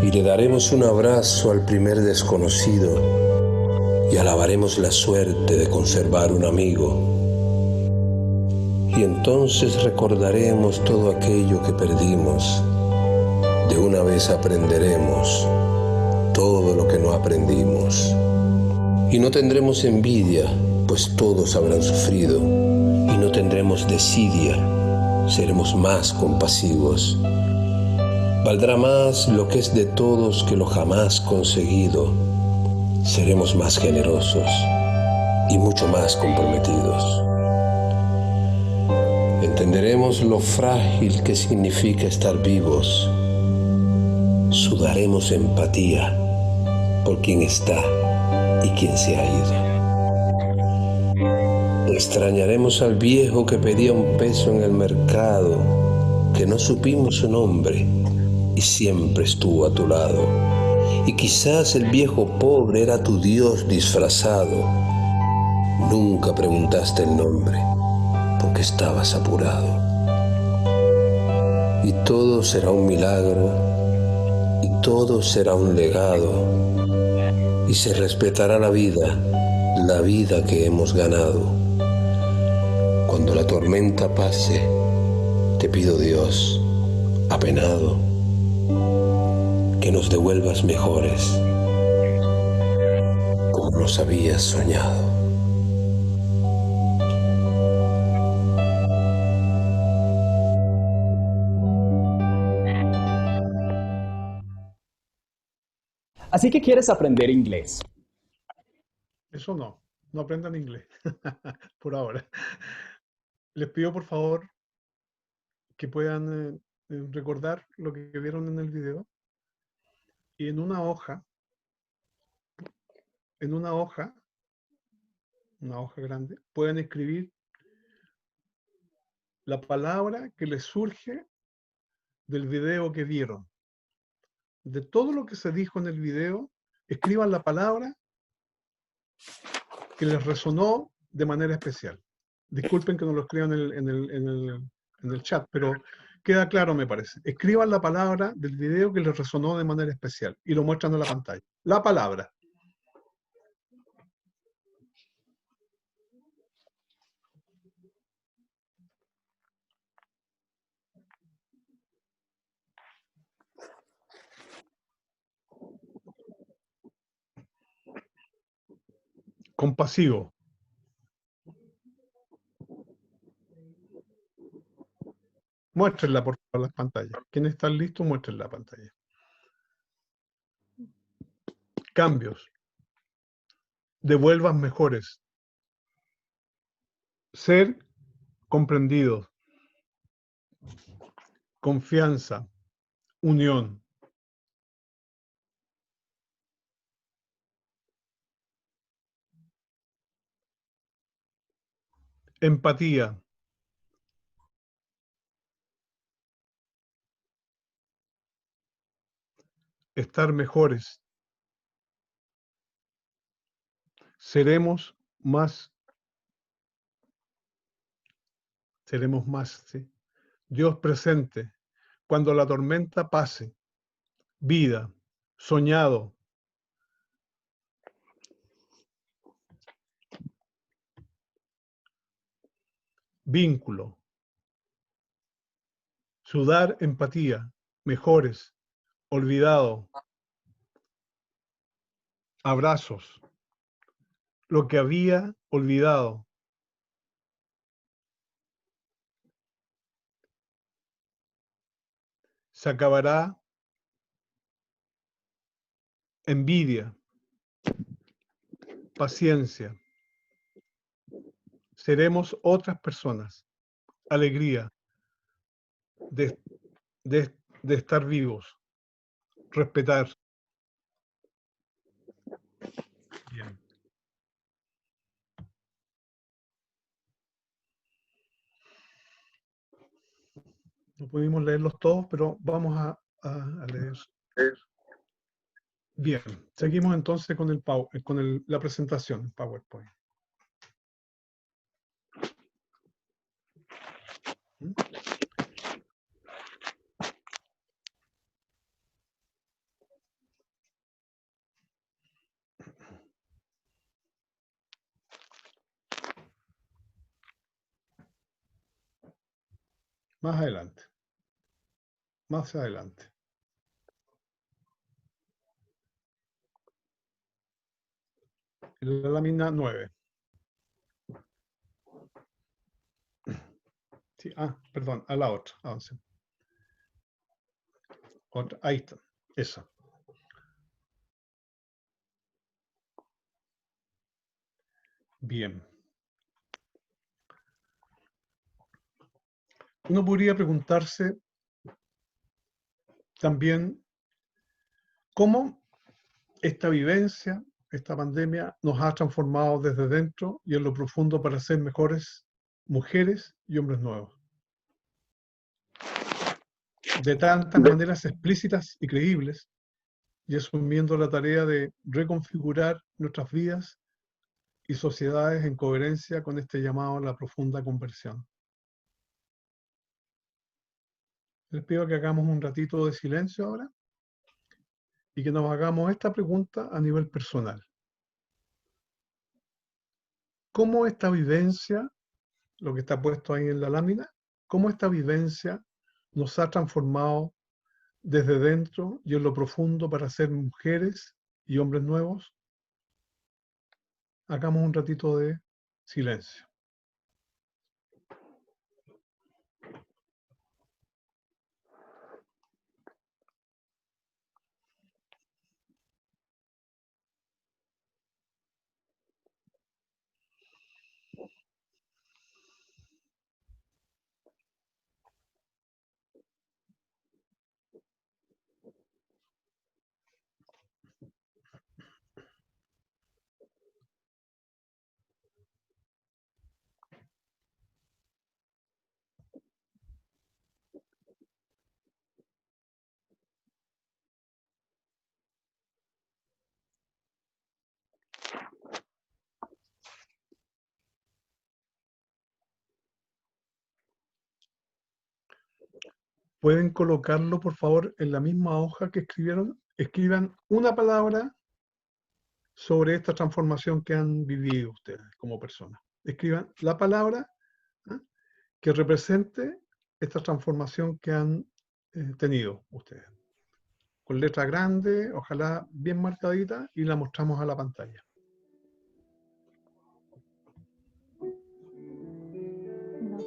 Y le daremos un abrazo al primer desconocido y alabaremos la suerte de conservar un amigo. Y entonces recordaremos todo aquello que perdimos. De una vez aprenderemos todo lo que no aprendimos. Y no tendremos envidia, pues todos habrán sufrido. Y no tendremos desidia, seremos más compasivos. Valdrá más lo que es de todos que lo jamás conseguido. Seremos más generosos y mucho más comprometidos. Entenderemos lo frágil que significa estar vivos. Sudaremos empatía por quien está y quien se ha ido. Extrañaremos al viejo que pedía un peso en el mercado, que no supimos su nombre y siempre estuvo a tu lado. Y quizás el viejo pobre era tu Dios disfrazado. Nunca preguntaste el nombre porque estabas apurado. Y todo será un milagro, y todo será un legado, y se respetará la vida que hemos ganado. Cuando la tormenta pase, te pido Dios, apenado, que nos devuelvas mejores, como nos habías soñado. Así que quieres aprender inglés. Eso no aprendan inglés, por ahora. Les pido por favor que puedan recordar lo que vieron en el video y en una hoja, una hoja grande, pueden escribir la palabra que les surge del video que vieron. De todo lo que se dijo en el video, escriban la palabra que les resonó de manera especial. Disculpen que no lo escriban en el chat, pero queda claro, me parece. Escriban la palabra del video que les resonó de manera especial y lo muestran en la pantalla. La palabra. Compasivo. Muéstrenla por favor las pantallas. Quienes están listos, muestren la pantalla. Cambios. Devuelvan mejores. Ser comprendidos. Confianza. Unión. Empatía. Estar mejores. Seremos más. Seremos más, ¿sí? Dios presente. Cuando la tormenta pase. Vida. Soñado. Vínculo. Sudar empatía. Mejores. Olvidado. abrazos, lo que había olvidado. Se acabará envidia, paciencia. Seremos otras personas. Alegría de estar vivos. Respetar. Bien. No pudimos leerlos todos, pero vamos a leer. Bien, seguimos entonces con la presentación en PowerPoint. Más adelante. Más adelante. En la lámina 9. Sí, perdón, a la otra. Avance. Otra, ahí está. Esa. Bien. Uno podría preguntarse también cómo esta vivencia, esta pandemia, nos ha transformado desde dentro y en lo profundo para ser mejores mujeres y hombres nuevos. De tantas maneras explícitas y creíbles, y asumiendo la tarea de reconfigurar nuestras vidas y sociedades en coherencia con este llamado a la profunda conversión. Les pido que hagamos un ratito de silencio ahora y que nos hagamos esta pregunta a nivel personal. ¿Cómo esta vivencia, lo que está puesto ahí en la lámina, cómo esta vivencia nos ha transformado desde dentro y en lo profundo para ser mujeres y hombres nuevos? Hagamos un ratito de silencio. ¿Pueden colocarlo, por favor, en la misma hoja que escribieron? Escriban una palabra sobre esta transformación que han vivido ustedes como personas. Escriban la palabra que represente esta transformación que han tenido ustedes. Con letra grande, ojalá bien marcadita, y la mostramos a la pantalla. No,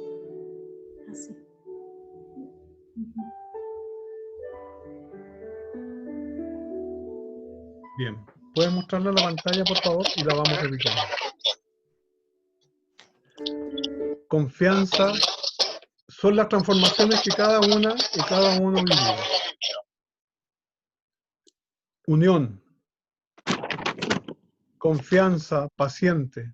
así. Bien, ¿pueden mostrarla a la pantalla, por favor? Y la vamos ubicando. Confianza son las transformaciones que cada una y cada uno vivió. Unión, confianza, paciente.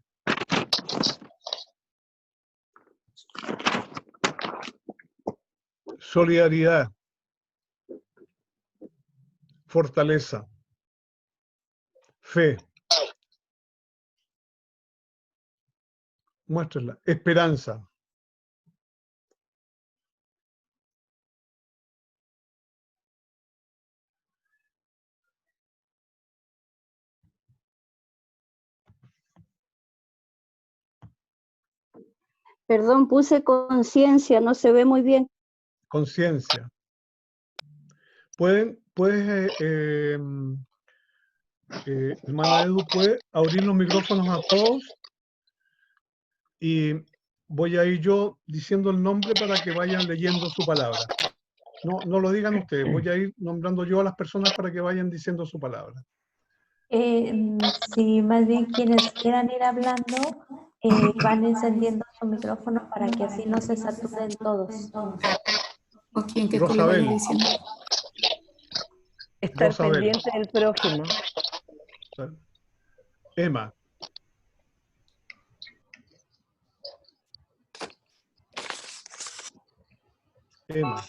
Solidaridad, fortaleza, fe. Muéstrenla. Esperanza. Perdón, puse conciencia, no se ve muy bien. Conciencia. Puedes hermana Edu, puede abrir los micrófonos a todos y voy a ir yo diciendo el nombre para que vayan leyendo su palabra. No lo digan ustedes, voy a ir nombrando yo a las personas para que vayan diciendo su palabra. Si más bien quienes quieran ir hablando, van encendiendo su micrófono para que así no se saturen todos. ¿O quién que Rosabel. vaya diciendo? Estar Rosabel. pendiente del prójimo. Emma. Emma.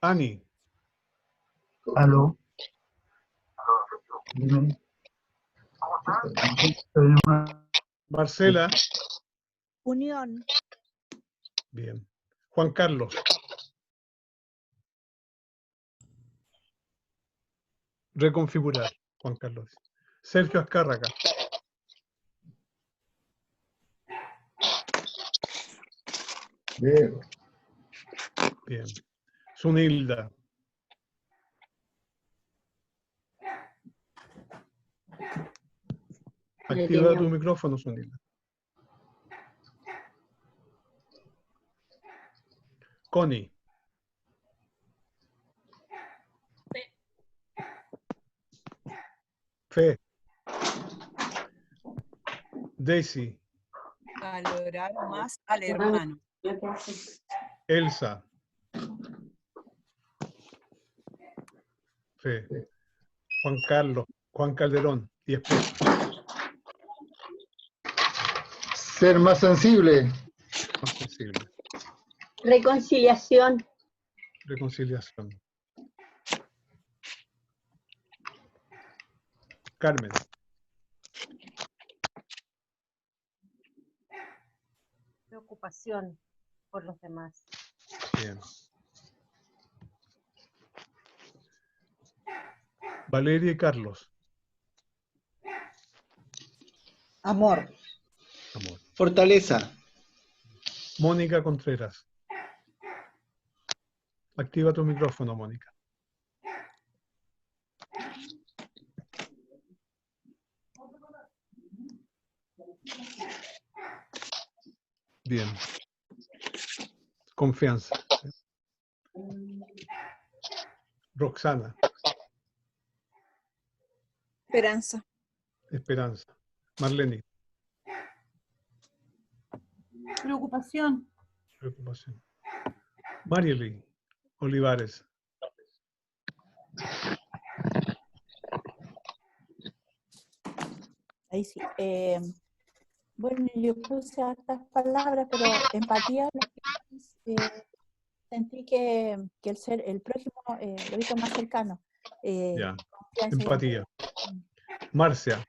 Ani. Aló. Dime. Marcela. Unión. Bien. Juan Carlos. Reconfigurar, Juan Carlos. Sergio Azcárraga. Bien. Bien. Zunilda. Activa tu micrófono, Zunilda. Connie. Fe. Daisy. Valorar más al hermano. Elsa. Fe. Juan Carlos. Juan Calderón. Y después. Ser más sensible. Más sensible. Reconciliación. Reconciliación. Carmen. Preocupación por los demás. Bien. Valeria y Carlos. Amor. Amor. Fortaleza. Mónica Contreras. Activa tu micrófono, Mónica. Bien. Confianza. Roxana. Esperanza. Esperanza. Marlene. Preocupación. Preocupación. Mariely Olivares. Ahí sí. Bueno, yo puse hartas palabras, pero empatía, sentí que el prójimo lo hizo más cercano. Ya. Empatía. Marcia.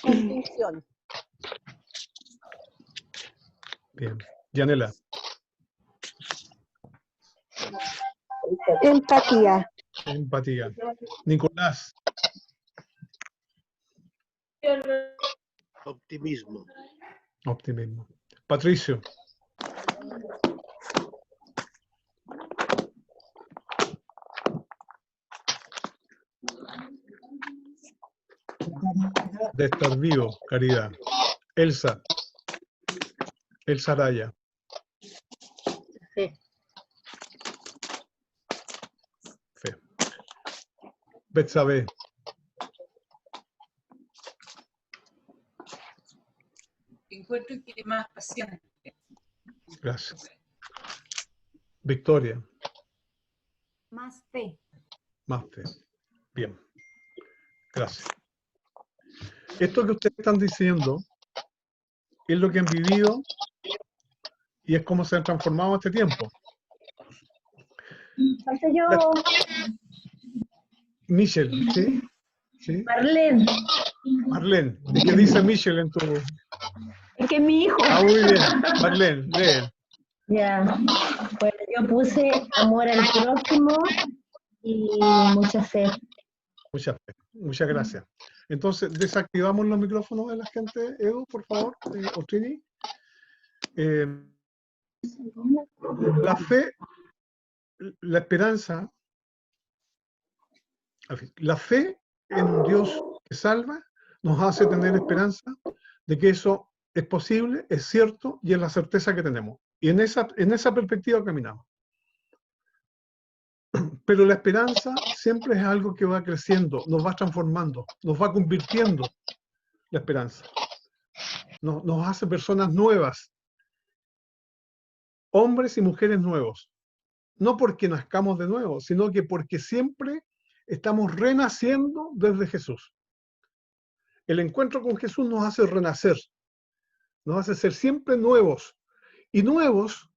Comprensión. Bien. Yanela. Empatía. Empatía. Nicolás. Optimismo. Optimismo. Patricio. De estar vivo, caridad. Elsa. Elsa Araya. Fe. Fe. Betsabe. Encuentro que es más paciente. Gracias. Victoria. Más fe. Más fe. Bien. Gracias. Esto que ustedes están diciendo es lo que han vivido y es cómo se han transformado en este tiempo. Falta yo. Michelle, ¿sí? ¿Sí? Marlene. Marlene. ¿Y qué dice Michelle en tu...? Es que es mi hijo. Ah, muy bien. Marlene, lee. Ya. Bueno, yo puse amor al prójimo y mucha fe. Mucha fe. Muchas gracias. Entonces, desactivamos los micrófonos de la gente, Edu, por favor, o Trini. La fe, la esperanza, la fe en un Dios que salva nos hace tener esperanza de que eso es posible, es cierto y es la certeza que tenemos. Y en esa perspectiva caminamos. Pero la esperanza siempre es algo que va creciendo, nos va transformando, nos va convirtiendo la esperanza. Nos hace personas nuevas, hombres y mujeres nuevos. No porque nazcamos de nuevo, sino que porque siempre estamos renaciendo desde Jesús. El encuentro con Jesús nos hace renacer, nos hace ser siempre nuevos. Y nuevos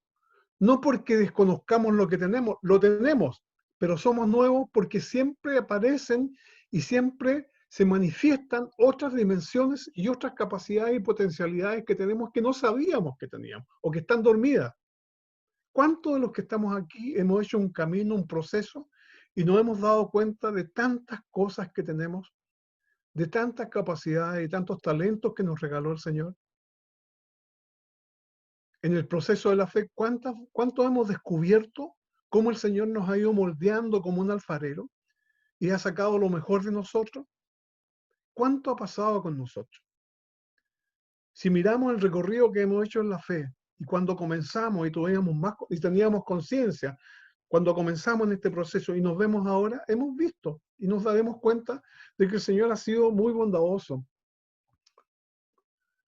no porque desconozcamos lo que tenemos, lo tenemos, pero somos nuevos porque siempre aparecen y siempre se manifiestan otras dimensiones y otras capacidades y potencialidades que tenemos que no sabíamos que teníamos o que están dormidas. ¿Cuántos de los que estamos aquí hemos hecho un camino, un proceso y nos hemos dado cuenta de tantas cosas que tenemos, de tantas capacidades y tantos talentos que nos regaló el Señor? En el proceso de la fe, ¿cuánto hemos descubierto cómo el Señor nos ha ido moldeando como un alfarero y ha sacado lo mejor de nosotros? ¿Cuánto ha pasado con nosotros? Si miramos el recorrido que hemos hecho en la fe, y cuando comenzamos y teníamos conciencia, cuando comenzamos en este proceso y nos vemos ahora, hemos visto y nos daremos cuenta de que el Señor ha sido muy bondadoso,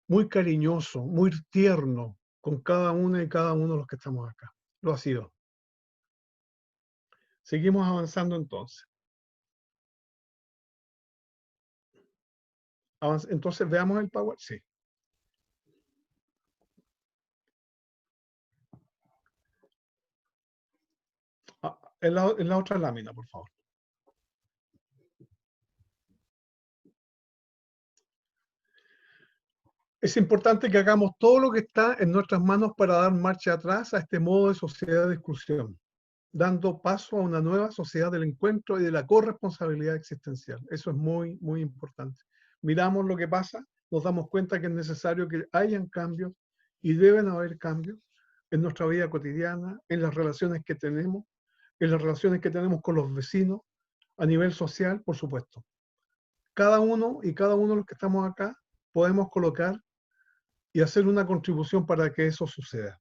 muy cariñoso, muy tierno con cada una y cada uno de los que estamos acá. Lo ha sido. Seguimos avanzando entonces. Entonces veamos el Power. Sí. En la otra lámina, por favor. Es importante que hagamos todo lo que está en nuestras manos para dar marcha atrás a este modo de sociedad de exclusión, dando paso a una nueva sociedad del encuentro y de la corresponsabilidad existencial. Eso es muy, muy importante. Miramos lo que pasa, nos damos cuenta que es necesario que hayan cambios y deben haber cambios en nuestra vida cotidiana, en las relaciones que tenemos, en las relaciones que tenemos con los vecinos, a nivel social, por supuesto. Cada uno y cada uno de los que estamos acá podemos colocar y hacer una contribución para que eso suceda.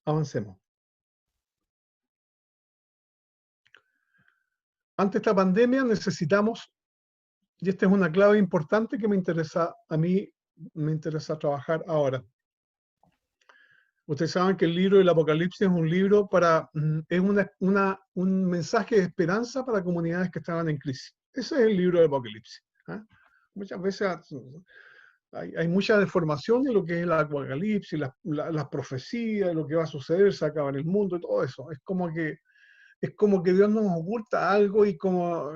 Avancemos. Ante esta pandemia necesitamos, y esta es una clave importante que me interesa trabajar ahora. Ustedes saben que el libro del Apocalipsis es un libro es un mensaje de esperanza para comunidades que estaban en crisis. Ese es el libro del Apocalipsis. Muchas veces hay mucha deformación de lo que es el Apocalipsis, las profecías, lo que va a suceder, se acaba en el mundo y todo eso. Es como que Dios nos oculta algo y como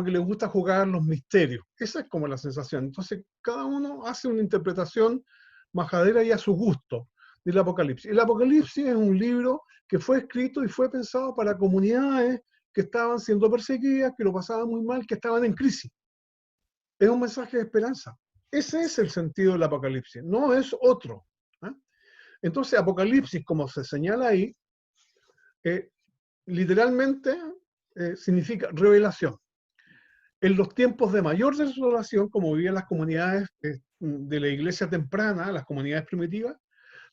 que le gusta jugar los misterios. Esa es como la sensación. Entonces, cada uno hace una interpretación majadera y a su gusto del Apocalipsis. El Apocalipsis es un libro que fue escrito y fue pensado para comunidades que estaban siendo perseguidas, que lo pasaban muy mal, que estaban en crisis. Es un mensaje de esperanza. Ese es el sentido del Apocalipsis, no es otro. Entonces, Apocalipsis, como se señala ahí, literalmente significa revelación. En los tiempos de mayor desolación, como vivían las comunidades de la iglesia temprana, las comunidades primitivas,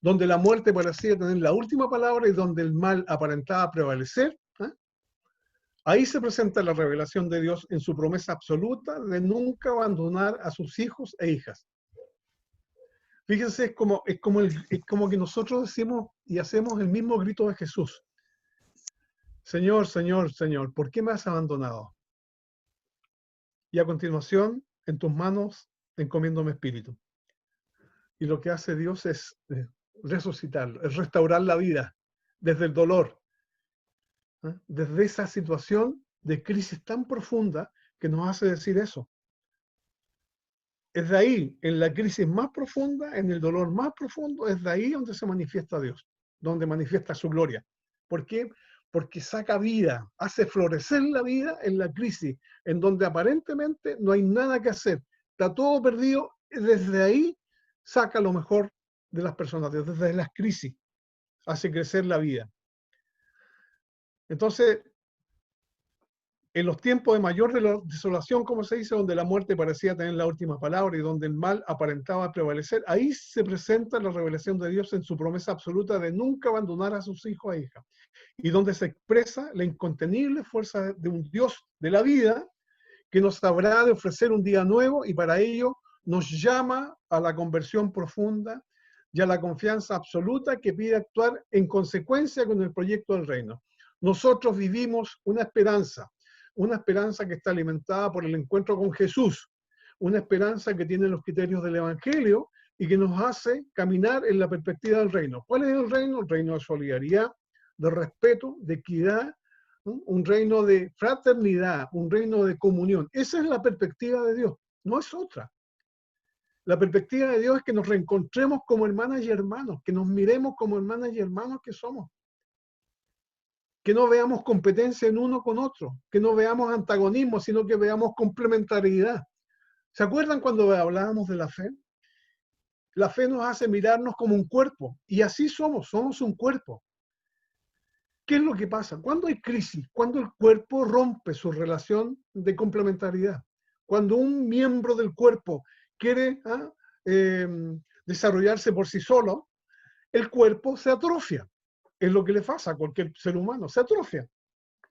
donde la muerte parecía tener la última palabra y donde el mal aparentaba prevalecer, ahí se presenta la revelación de Dios en su promesa absoluta de nunca abandonar a sus hijos e hijas. Fíjense, es como que nosotros decimos y hacemos el mismo grito de Jesús. Señor, Señor, Señor, ¿por qué me has abandonado? Y a continuación, en tus manos encomiendo mi espíritu. Y lo que hace Dios es resucitar, es restaurar la vida desde el dolor, desde esa situación de crisis tan profunda que nos hace decir eso. Es de ahí, en la crisis más profunda, en el dolor más profundo, es de ahí donde se manifiesta Dios, donde manifiesta su gloria. ¿Por qué? Porque saca vida, hace florecer la vida en la crisis, en donde aparentemente no hay nada que hacer, está todo perdido. Desde ahí saca lo mejor de las personas, desde las crisis. hace crecer la vida. Entonces, en los tiempos de mayor desolación, como se dice, donde la muerte parecía tener la última palabra y donde el mal aparentaba prevalecer, ahí se presenta la revelación de Dios en su promesa absoluta de nunca abandonar a sus hijos e hijas, y donde se expresa la incontenible fuerza de un Dios de la vida que nos habrá de ofrecer un día nuevo y para ello nos llama a la conversión profunda y a la confianza absoluta que pide actuar en consecuencia con el proyecto del reino. Nosotros vivimos una esperanza que está alimentada por el encuentro con Jesús, una esperanza que tiene los criterios del Evangelio y que nos hace caminar en la perspectiva del reino. ¿Cuál es el reino? El reino de solidaridad, de respeto, de equidad, ¿no? Un reino de fraternidad, un reino de comunión. Esa es la perspectiva de Dios, no es otra. La perspectiva de Dios es que nos reencontremos como hermanas y hermanos, que nos miremos como hermanas y hermanos que somos. Que no veamos competencia en uno con otro, que no veamos antagonismo, sino que veamos complementariedad. ¿Se acuerdan cuando hablábamos de la fe? La fe nos hace mirarnos como un cuerpo, y así somos un cuerpo. ¿Qué es lo que pasa? Cuando hay crisis, cuando el cuerpo rompe su relación de complementariedad, cuando un miembro del cuerpo quiere desarrollarse por sí solo, el cuerpo se atrofia. Es lo que le pasa a cualquier ser humano, se atrofia.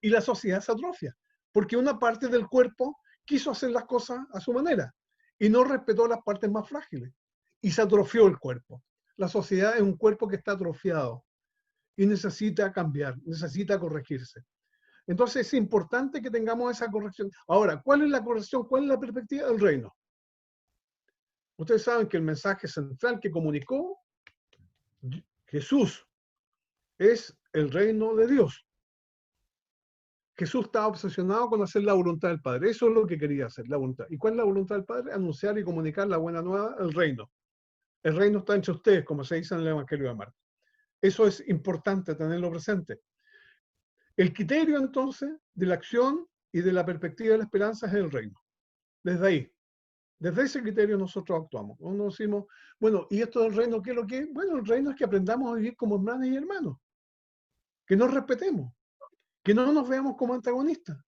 Y la sociedad se atrofia, porque una parte del cuerpo quiso hacer las cosas a su manera y no respetó las partes más frágiles. Y se atrofió el cuerpo. La sociedad es un cuerpo que está atrofiado y necesita cambiar, necesita corregirse. Entonces es importante que tengamos esa corrección. Ahora, ¿cuál es la corrección? ¿Cuál es la perspectiva del reino? Ustedes saben que el mensaje central que comunicó Jesús es el reino de Dios. Jesús estaba obsesionado con hacer la voluntad del Padre. Eso es lo que quería hacer, la voluntad. ¿Y cuál es la voluntad del Padre? Anunciar y comunicar la buena nueva, el reino. El reino está entre ustedes, como se dice en el Evangelio de Marcos. Eso es importante tenerlo presente. El criterio, entonces, de la acción y de la perspectiva de la esperanza es el reino. Desde ahí. Desde ese criterio nosotros actuamos. No decimos, bueno, ¿y esto del reino qué es lo que es? Bueno, el reino es que aprendamos a vivir como hermanas y hermanos. Que nos respetemos. Que no nos veamos como antagonistas.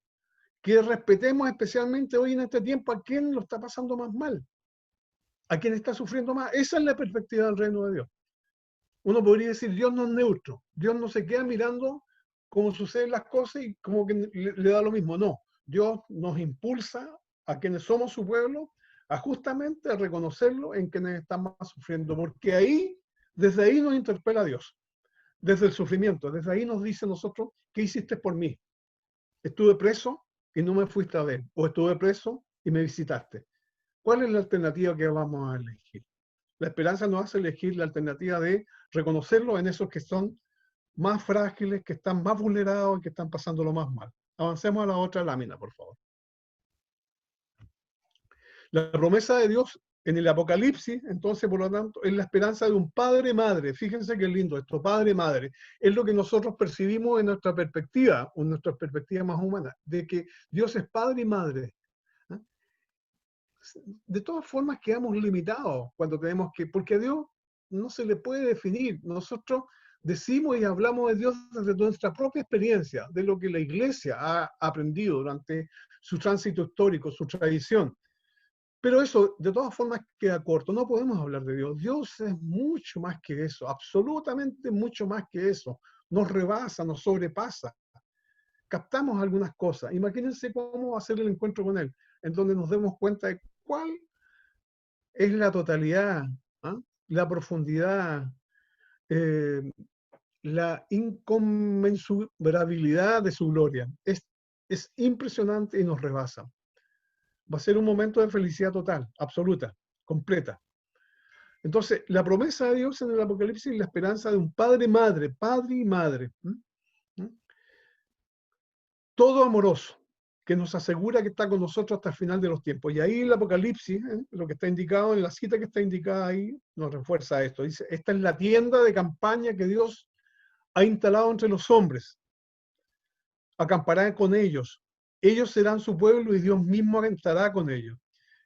Que respetemos especialmente hoy en este tiempo a quien lo está pasando más mal. A quien está sufriendo más. Esa es la perspectiva del reino de Dios. Uno podría decir, Dios no es neutro. Dios no se queda mirando cómo suceden las cosas y como que le da lo mismo. No. Dios nos impulsa a quienes somos su pueblo a justamente a reconocerlo en quienes están más sufriendo. Porque ahí, desde ahí nos interpela Dios. Desde el sufrimiento. Desde ahí nos dice a nosotros, ¿qué hiciste por mí? Estuve preso y no me fuiste a ver. O estuve preso y me visitaste. ¿Cuál es la alternativa que vamos a elegir? La esperanza nos hace elegir la alternativa de reconocerlo en esos que son más frágiles, que están más vulnerados y que están pasándolo más mal. Avancemos a la otra lámina, por favor. La promesa de Dios en el Apocalipsis, entonces, por lo tanto, es la esperanza de un padre-madre. Fíjense qué lindo esto, padre-madre. Es lo que nosotros percibimos en nuestra perspectiva más humana, de que Dios es padre y madre. De todas formas quedamos limitados cuando tenemos que, porque a Dios no se le puede definir. Nosotros decimos y hablamos de Dios desde nuestra propia experiencia, de lo que la Iglesia ha aprendido durante su tránsito histórico, su tradición. Pero eso, de todas formas, queda corto. No podemos hablar de Dios. Dios es mucho más que eso, absolutamente mucho más que eso. Nos rebasa, nos sobrepasa. Captamos algunas cosas. Imagínense cómo va a ser el encuentro con Él, en donde nos demos cuenta de cuál es la totalidad, la profundidad, la inconmensurabilidad de su gloria. Es impresionante y nos rebasa. Va a ser un momento de felicidad total, absoluta, completa. Entonces, la promesa de Dios en el Apocalipsis es la esperanza de un padre y madre, todo amoroso, que nos asegura que está con nosotros hasta el final de los tiempos. Y ahí el Apocalipsis, lo que está indicado, en la cita que está indicada ahí, nos refuerza esto. Dice, esta es la tienda de campaña que Dios ha instalado entre los hombres. Acampará con ellos. Ellos serán su pueblo y Dios mismo estará con ellos.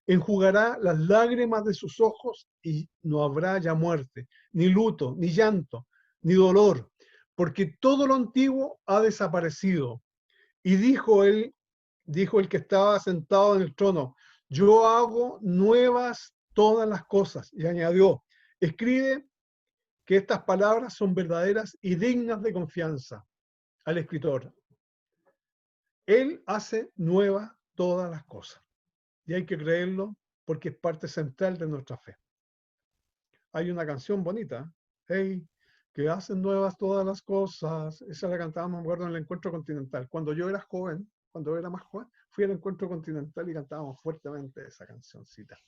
Enjugará las lágrimas de sus ojos y no habrá ya muerte, ni luto, ni llanto, ni dolor, porque todo lo antiguo ha desaparecido. Y dijo el que estaba sentado en el trono, yo hago nuevas todas las cosas. Y añadió, escribe que estas palabras son verdaderas y dignas de confianza al escritor. Él hace nuevas todas las cosas. Y hay que creerlo porque es parte central de nuestra fe. Hay una canción bonita, hey, que hacen nuevas todas las cosas. Esa la cantábamos, me acuerdo, en el Encuentro Continental. Cuando yo era joven, cuando yo era más joven, fui al Encuentro Continental y cantábamos fuertemente esa cancioncita.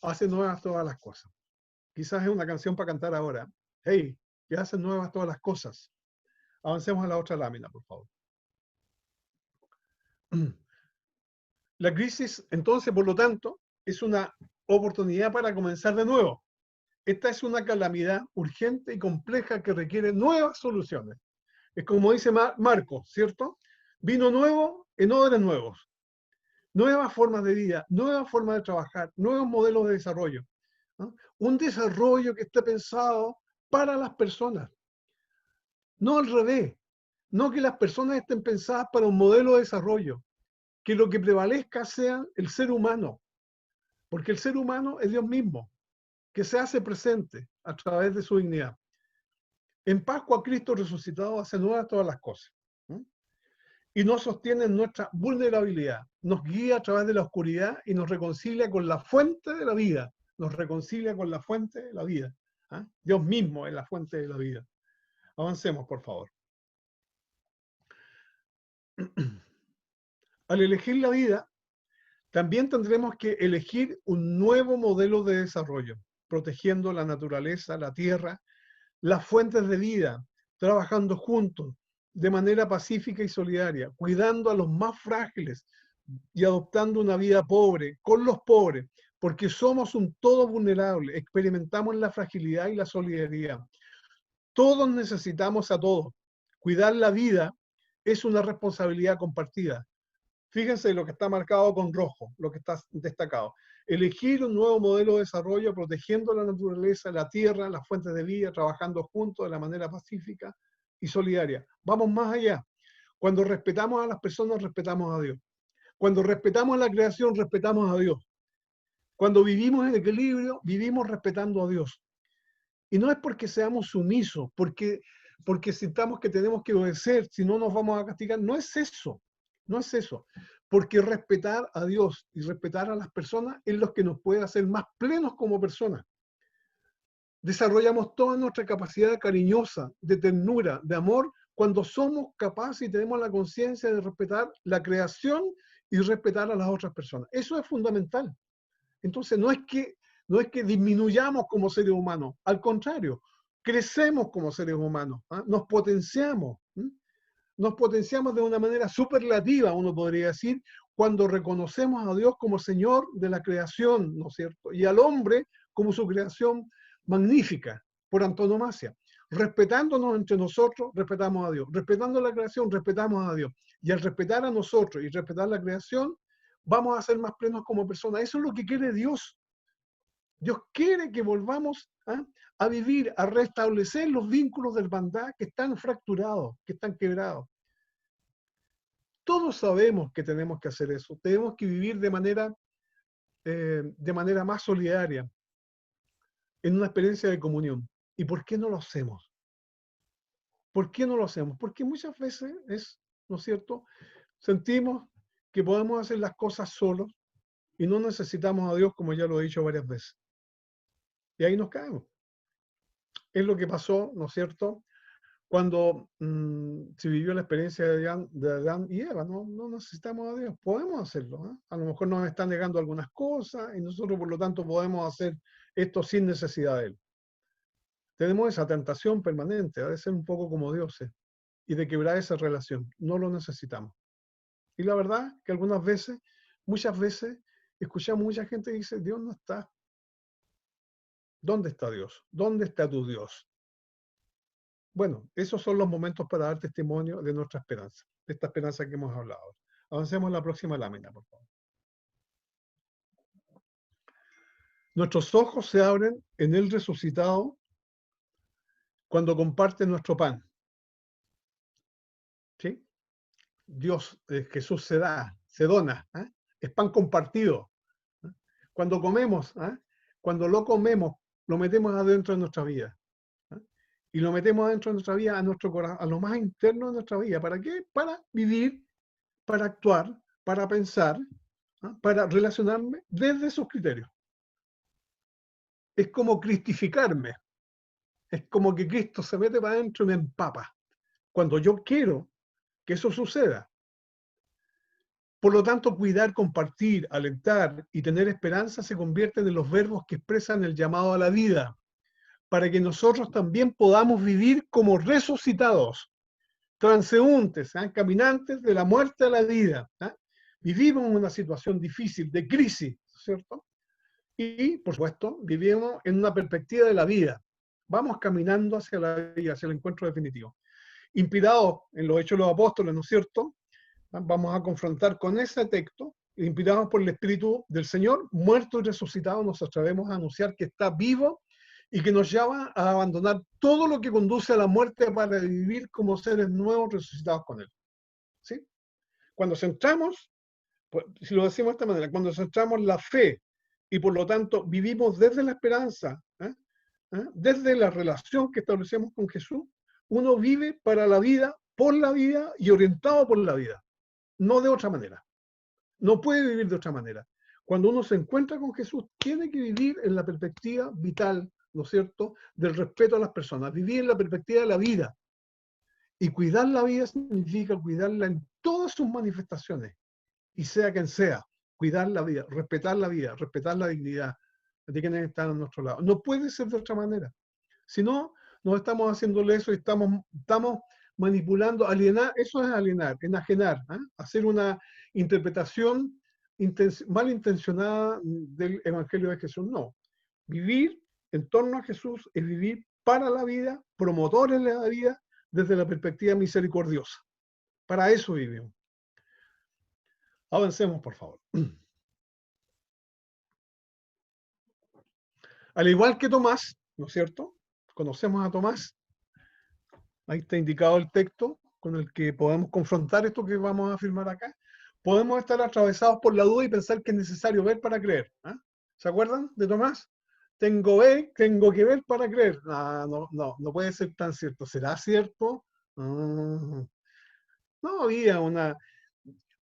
Hace nuevas todas las cosas. Quizás es una canción para cantar ahora. Hey, que hacen nuevas todas las cosas. Avancemos a la otra lámina, por favor. La crisis, entonces, por lo tanto, es una oportunidad para comenzar de nuevo. Esta es una calamidad urgente y compleja que requiere nuevas soluciones. Es como dice Marcos, ¿cierto? Vino nuevo en odres nuevos. Nuevas formas de vida, nuevas formas de trabajar, nuevos modelos de desarrollo. ¿No? Un desarrollo que esté pensado para las personas. No al revés. No que las personas estén pensadas para un modelo de desarrollo. Que lo que prevalezca sea el ser humano. Porque el ser humano es Dios mismo, que se hace presente a través de su dignidad. En Pascua, Cristo resucitado hace nuevas todas las cosas. Y nos sostiene en nuestra vulnerabilidad. Nos guía a través de la oscuridad y nos reconcilia con la fuente de la vida. Nos reconcilia con la fuente de la vida. Dios mismo es la fuente de la vida. Avancemos, por favor. Al elegir la vida, también tendremos que elegir un nuevo modelo de desarrollo, protegiendo la naturaleza, la tierra, las fuentes de vida, trabajando juntos, de manera pacífica y solidaria, cuidando a los más frágiles y adoptando una vida pobre, con los pobres, porque somos un todo vulnerable, experimentamos la fragilidad y la solidaridad. Todos necesitamos a todos. Cuidar la vida es una responsabilidad compartida. Fíjense lo que está marcado con rojo, lo que está destacado. Elegir un nuevo modelo de desarrollo, protegiendo la naturaleza, la tierra, las fuentes de vida, trabajando juntos de la manera pacífica y solidaria. Vamos más allá. Cuando respetamos a las personas, respetamos a Dios. Cuando respetamos a la creación, respetamos a Dios. Cuando vivimos en equilibrio, vivimos respetando a Dios. Y no es porque seamos sumisos, porque sintamos que tenemos que obedecer, si no nos vamos a castigar. No es eso. No es eso. Porque respetar a Dios y respetar a las personas es lo que nos puede hacer más plenos como personas. Desarrollamos toda nuestra capacidad cariñosa, de ternura, de amor, cuando somos capaces y tenemos la conciencia de respetar la creación y respetar a las otras personas. Eso es fundamental. Entonces, no es que disminuyamos como seres humanos, al contrario, crecemos como seres humanos, nos potenciamos. Nos potenciamos de una manera superlativa, uno podría decir, cuando reconocemos a Dios como Señor de la creación, ¿no es cierto? Y al hombre como su creación magnífica, por antonomasia. Respetándonos entre nosotros, respetamos a Dios. Respetando la creación, respetamos a Dios. Y al respetar a nosotros y respetar la creación, vamos a ser más plenos como personas. Eso es lo que quiere Dios. Dios quiere que volvamos a vivir, a restablecer los vínculos de hermandad que están fracturados, que están quebrados. Todos sabemos que tenemos que hacer eso. Tenemos que vivir de manera más solidaria, en una experiencia de comunión. ¿Y por qué no lo hacemos? ¿Por qué no lo hacemos? Porque muchas veces ¿no es cierto? Sentimos que podemos hacer las cosas solos y no necesitamos a Dios, como ya lo he dicho varias veces. Y ahí nos caemos. Es lo que pasó, ¿no es cierto?, cuando se vivió la experiencia de Adán y Eva. No necesitamos a Dios, podemos hacerlo. A lo mejor nos están negando algunas cosas y nosotros, por lo tanto, podemos hacer esto sin necesidad de Él. Tenemos esa tentación permanente de ser un poco como dioses y de quebrar esa relación. No lo necesitamos. Y la verdad que algunas veces, muchas veces, escuchamos mucha gente que dice, Dios no está. ¿Dónde está Dios? ¿Dónde está tu Dios? Bueno, esos son los momentos para dar testimonio de nuestra esperanza, de esta esperanza que hemos hablado. Avancemos a la próxima lámina, por favor. Nuestros ojos se abren en el resucitado cuando comparte nuestro pan. Dios, Jesús se da, se dona, ¿eh? Es pan compartido. ¿Eh? Cuando comemos, ¿eh? Cuando lo comemos, lo metemos adentro de nuestra vida. ¿Eh? Y lo metemos adentro de nuestra vida, a nuestro corazón, a lo más interno de nuestra vida. ¿Para qué? Para vivir, para actuar, para pensar, ¿eh? Para relacionarme desde esos criterios. Es como cristificarme. Es como que Cristo se mete para adentro y me empapa. Cuando yo quiero que eso suceda. Por lo tanto, cuidar, compartir, alentar y tener esperanza se convierten en los verbos que expresan el llamado a la vida, para que nosotros también podamos vivir como resucitados, transeúntes, ¿eh? Caminantes de la muerte a la vida. ¿Eh? Vivimos en una situación difícil, de crisis, ¿cierto? Y, por supuesto, vivimos en una perspectiva de la vida. Vamos caminando hacia la vida, hacia el encuentro definitivo. Inspirados en los Hechos de los Apóstoles, ¿no es cierto? Vamos a confrontar con ese texto, inspirados por el Espíritu del Señor, muerto y resucitado, nos atrevemos a anunciar que está vivo y que nos llama a abandonar todo lo que conduce a la muerte para vivir como seres nuevos resucitados con Él. ¿Sí? Cuando centramos, pues, si lo decimos de esta manera, cuando centramos la fe y por lo tanto vivimos desde la esperanza, desde la relación que establecemos con Jesús, uno vive para la vida, por la vida y orientado por la vida. No de otra manera. No puede vivir de otra manera. Cuando uno se encuentra con Jesús, tiene que vivir en la perspectiva vital, ¿no es cierto?, del respeto a las personas. Vivir en la perspectiva de la vida. Y cuidar la vida significa cuidarla en todas sus manifestaciones. Y sea quien sea, cuidar la vida, respetar la dignidad de quienes están a nuestro lado. No puede ser de otra manera. Si no, nos estamos haciéndole eso y estamos manipulando, alienar, eso es alienar, enajenar, ¿eh? Hacer una interpretación malintencionada del Evangelio de Jesús. No. Vivir en torno a Jesús es vivir para la vida, promotores de la vida, desde la perspectiva misericordiosa. Para eso vivimos. Avancemos, por favor. Al igual que Tomás, ¿no es cierto? Conocemos a Tomás. Ahí está indicado el texto con el que podemos confrontar esto que vamos a afirmar acá. Podemos estar atravesados por la duda y pensar que es necesario ver para creer. ¿Eh? ¿Se acuerdan de Tomás? Tengo que ver para creer. No puede ser tan cierto. ¿Será cierto? No había una...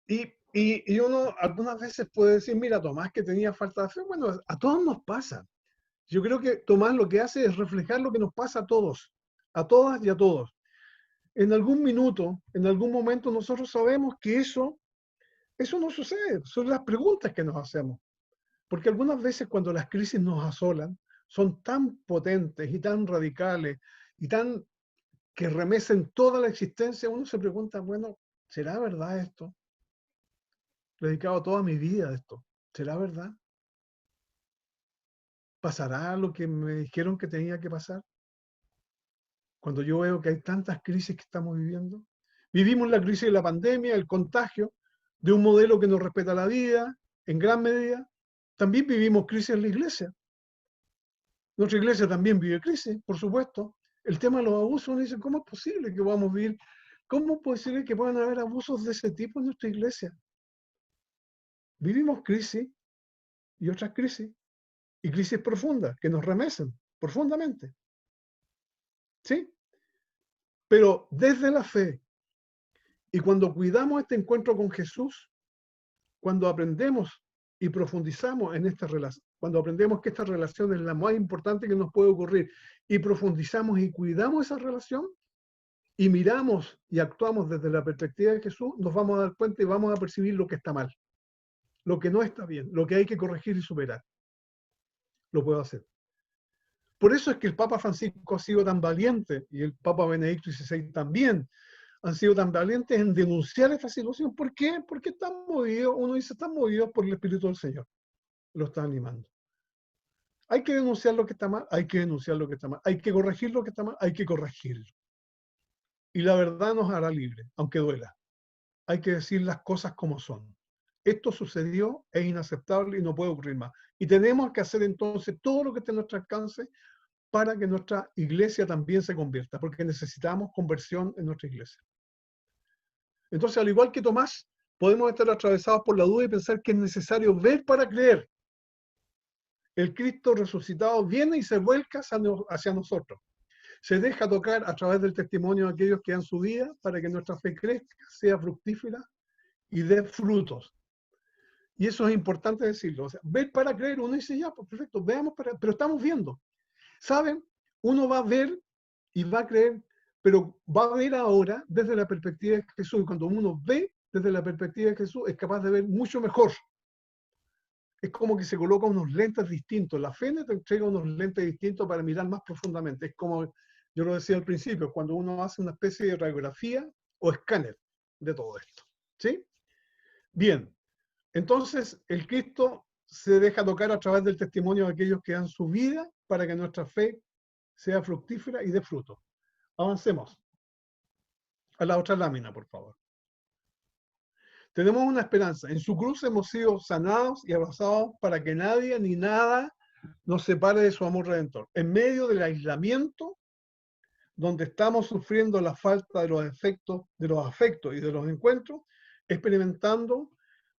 Y uno algunas veces puede decir, mira, Tomás que tenía falta de fe. Bueno, a todos nos pasa. Yo creo que Tomás lo que hace es reflejar lo que nos pasa a todos, a todas y a todos. En algún minuto, en algún momento, nosotros sabemos que eso no sucede. Son las preguntas que nos hacemos. Porque algunas veces cuando las crisis nos asolan, son tan potentes y tan radicales y tan que remecen toda la existencia, uno se pregunta, bueno, ¿será verdad esto? Le he dedicado toda mi vida a esto. ¿Será verdad? ¿Pasará lo que me dijeron que tenía que pasar? Cuando yo veo que hay tantas crisis que estamos viviendo. Vivimos la crisis de la pandemia, el contagio, de un modelo que no respeta la vida, en gran medida. También vivimos crisis en la iglesia. Nuestra iglesia también vive crisis, por supuesto. El tema de los abusos, uno dice, ¿cómo es posible que vamos a vivir? ¿Cómo es posible que puedan haber abusos de ese tipo en nuestra iglesia? Vivimos crisis y otras crisis. Y crisis profundas, que nos remecen profundamente. ¿Sí? Pero desde la fe, y cuando cuidamos este encuentro con Jesús, cuando aprendemos y profundizamos en esta relación, cuando aprendemos que esta relación es la más importante que nos puede ocurrir, y profundizamos y cuidamos esa relación, y miramos y actuamos desde la perspectiva de Jesús, nos vamos a dar cuenta y vamos a percibir lo que está mal, lo que no está bien, lo que hay que corregir y superar. Lo puedo hacer. Por eso es que el Papa Francisco ha sido tan valiente, y el Papa Benedicto XVI también, han sido tan valientes en denunciar esta situación. ¿Por qué? Porque están movidos, uno dice, están movidos por el Espíritu del Señor. Lo está animando. Hay que denunciar lo que está mal, hay que denunciar lo que está mal. Hay que corregir lo que está mal, hay que corregirlo. Y la verdad nos hará libre, aunque duela. Hay que decir las cosas como son. Esto sucedió, es inaceptable y no puede ocurrir más. Y tenemos que hacer entonces todo lo que esté a nuestro alcance para que nuestra iglesia también se convierta, porque necesitamos conversión en nuestra iglesia. Entonces, al igual que Tomás, podemos estar atravesados por la duda y pensar que es necesario ver para creer. El Cristo resucitado viene y se vuelca hacia nosotros. Se deja tocar a través del testimonio de aquellos que dan su vida para que nuestra fe crezca, sea fructífera y dé frutos. Y eso es importante decirlo. O sea, ver para creer, uno dice, ya, pues perfecto, veamos pero estamos viendo. ¿Saben? Uno va a ver y va a creer, pero va a ver ahora desde la perspectiva de Jesús. Y cuando uno ve desde la perspectiva de Jesús, es capaz de ver mucho mejor. Es como que se coloca unos lentes distintos. La fe te entrega unos lentes distintos para mirar más profundamente. Es como, yo lo decía al principio, cuando uno hace una especie de radiografía o escáner de todo esto. ¿Sí? Bien. Entonces, el Cristo se deja tocar a través del testimonio de aquellos que dan su vida para que nuestra fe sea fructífera y dé fruto. Avancemos. A la otra lámina, por favor. Tenemos una esperanza. En su cruz hemos sido sanados y abrazados para que nadie ni nada nos separe de su amor redentor. En medio del aislamiento, donde estamos sufriendo la falta de los afectos y de los encuentros, experimentando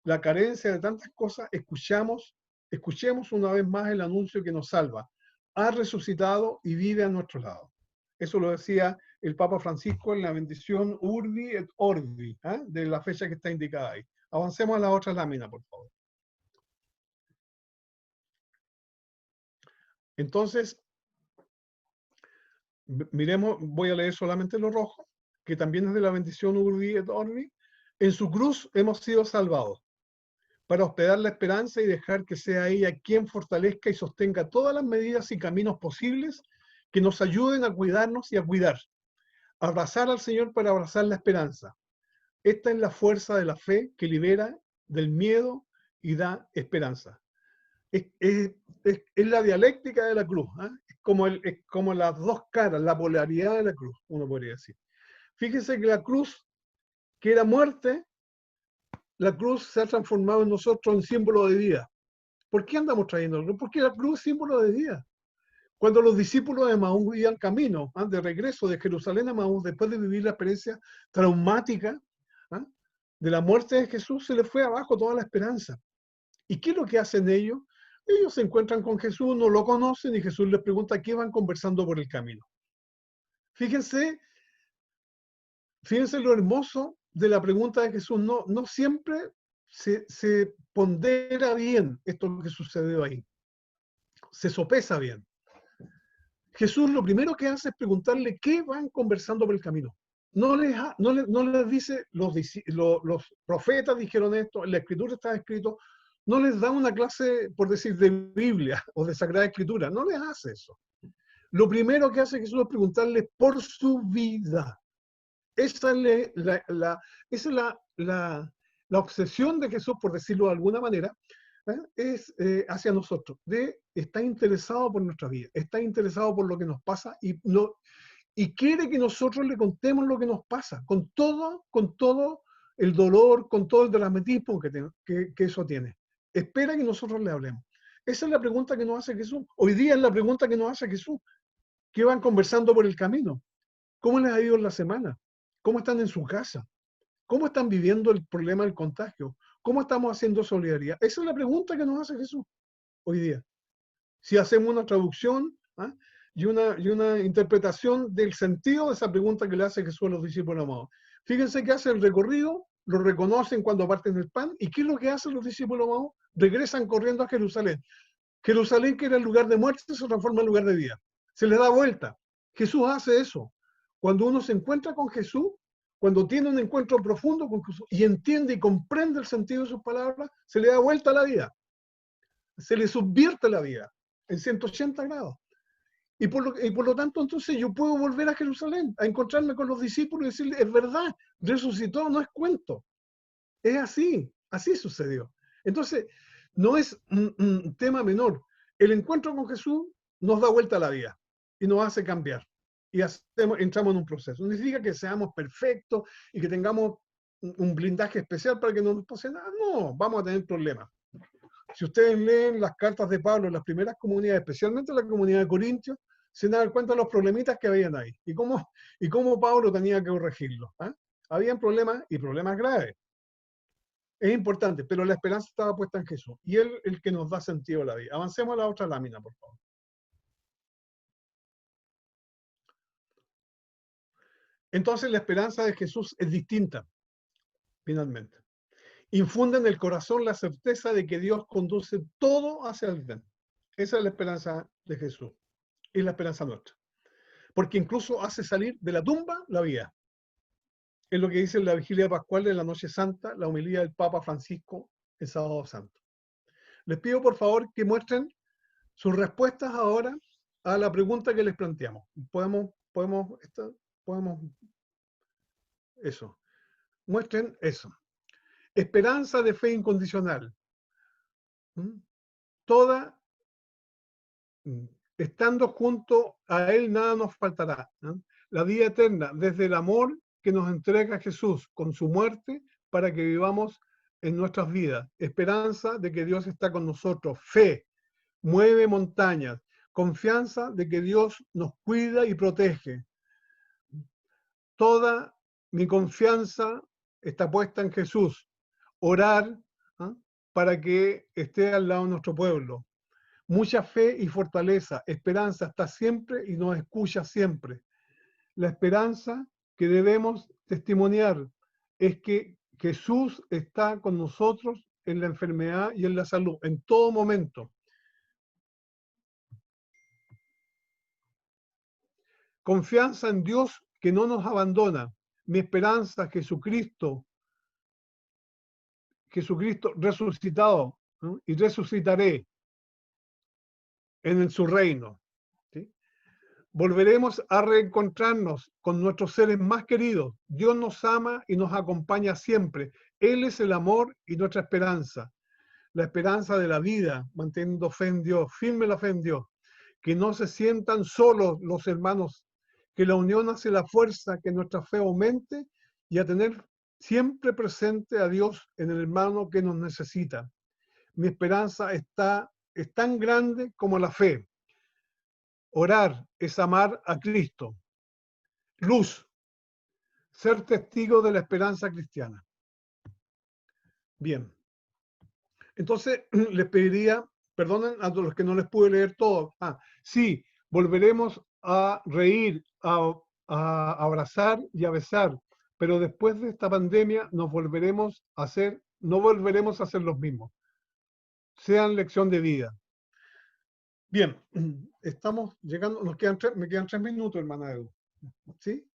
la carencia de tantas cosas, escuchemos una vez más el anuncio que nos salva. Ha resucitado y vive a nuestro lado. Eso lo decía el Papa Francisco en la bendición Urbi et Orbi, de la fecha que está indicada ahí. Avancemos a la otra lámina, por favor. Entonces, miremos, voy a leer solamente lo rojo, que también es de la bendición Urbi et Orbi. En su cruz hemos sido salvados, para hospedar la esperanza y dejar que sea ella quien fortalezca y sostenga todas las medidas y caminos posibles que nos ayuden a cuidarnos y a cuidar. Abrazar al Señor para abrazar la esperanza. Esta es la fuerza de la fe que libera del miedo y da esperanza. Es la dialéctica de la cruz. Es como las dos caras, la polaridad de la cruz, uno podría decir. Fíjense que la cruz, que era muerte, la cruz se ha transformado en nosotros en símbolo de vida. ¿Por qué andamos trayendo la cruz? Porque la cruz es símbolo de vida. Cuando los discípulos de Emaús iban camino, de regreso de Jerusalén a Emaús, después de vivir la experiencia traumática de la muerte de Jesús, se les fue abajo toda la esperanza. ¿Y qué es lo que hacen ellos? Ellos se encuentran con Jesús, no lo conocen, y Jesús les pregunta qué van conversando por el camino. Fíjense lo hermoso de la pregunta de Jesús. No siempre se pondera bien esto que sucedió ahí. Se sopesa bien. Jesús lo primero que hace es preguntarle qué van conversando por el camino. No les dice, los profetas dijeron esto, en la Escritura está escrito, no les da una clase, por decir, de Biblia o de Sagrada Escritura, no les hace eso. Lo primero que hace Jesús es preguntarle por su vida. Esa es la obsesión de Jesús, por decirlo de alguna manera, es hacia nosotros. Está interesado por nuestra vida, está interesado por lo que nos pasa y quiere que nosotros le contemos lo que nos pasa, con todo el dolor, con todo el dramatismo que eso tiene. Espera que nosotros le hablemos. Esa es la pregunta que nos hace Jesús. Hoy día es la pregunta que nos hace Jesús. ¿Qué van conversando por el camino? ¿Cómo les ha ido en la semana? ¿Cómo están en su casa? ¿Cómo están viviendo el problema del contagio? ¿Cómo estamos haciendo solidaridad? Esa es la pregunta que nos hace Jesús hoy día. Si hacemos una traducción y una interpretación del sentido de esa pregunta que le hace Jesús a los discípulos amados. Fíjense que hace el recorrido, lo reconocen cuando parten el pan, ¿y qué es lo que hacen los discípulos amados? Regresan corriendo a Jerusalén. Jerusalén, que era el lugar de muerte, se transforma en lugar de vida. Se les da vuelta. Jesús hace eso. Cuando uno se encuentra con Jesús, cuando tiene un encuentro profundo con Jesús y entiende y comprende el sentido de sus palabras, se le da vuelta a la vida. Se le subvierte la vida en 180 grados. Y por lo tanto, entonces yo puedo volver a Jerusalén, a encontrarme con los discípulos y decirles, es verdad, resucitó, no es cuento. Es así sucedió. Entonces, no es un tema menor. El encuentro con Jesús nos da vuelta a la vida y nos hace cambiar. Y entramos en un proceso. No significa que seamos perfectos y que tengamos un blindaje especial para que no nos pase nada. No, vamos a tener problemas. Si ustedes leen las cartas de Pablo en las primeras comunidades, especialmente la comunidad de Corintios, se dan cuenta de los problemitas que habían ahí y cómo Pablo tenía que corregirlos. Habían problemas y problemas graves. Es importante, pero la esperanza estaba puesta en Jesús. Y Él es el que nos da sentido a la vida. Avancemos a la otra lámina, por favor. Entonces la esperanza de Jesús es distinta, finalmente. Infunde en el corazón la certeza de que Dios conduce todo hacia el bien. Esa es la esperanza de Jesús. Y la esperanza nuestra. Porque incluso hace salir de la tumba la vida. Es lo que dice en la vigilia pascual de la Noche Santa, la homilía del Papa Francisco el Sábado Santo. Les pido por favor que muestren sus respuestas ahora a la pregunta que les planteamos. Eso. Muestren eso. Esperanza de fe incondicional. Toda, estando junto a Él, nada nos faltará. La vida eterna, desde el amor que nos entrega Jesús con su muerte para que vivamos en nuestras vidas. Esperanza de que Dios está con nosotros. Fe, mueve montañas. Confianza de que Dios nos cuida y protege. Toda mi confianza está puesta en Jesús. Orar para que esté al lado de nuestro pueblo. Mucha fe y fortaleza. Esperanza está siempre y nos escucha siempre. La esperanza que debemos testimoniar es que Jesús está con nosotros en la enfermedad y en la salud, en todo momento. Confianza en Dios que no nos abandona. Mi esperanza, Jesucristo resucitado, ¿no? Y resucitaré en su reino. ¿Sí? Volveremos a reencontrarnos con nuestros seres más queridos. Dios nos ama y nos acompaña siempre. Él es el amor y nuestra esperanza. La esperanza de la vida, manteniendo fe en Dios, firme la fe en Dios. Que no se sientan solos los hermanos, que la unión hace la fuerza, que nuestra fe aumente y a tener siempre presente a Dios en el hermano que nos necesita. Mi esperanza es tan grande como la fe. Orar es amar a Cristo. Luz, ser testigo de la esperanza cristiana. Bien. Entonces, les pediría, perdonen a los que no les pude leer todo. Sí, volveremos a reír, a abrazar y a besar, pero después de esta pandemia no volveremos a ser los mismos. Sean lección de vida. Bien, estamos llegando, me quedan 3 minutos, hermana Edu. ¿Sí?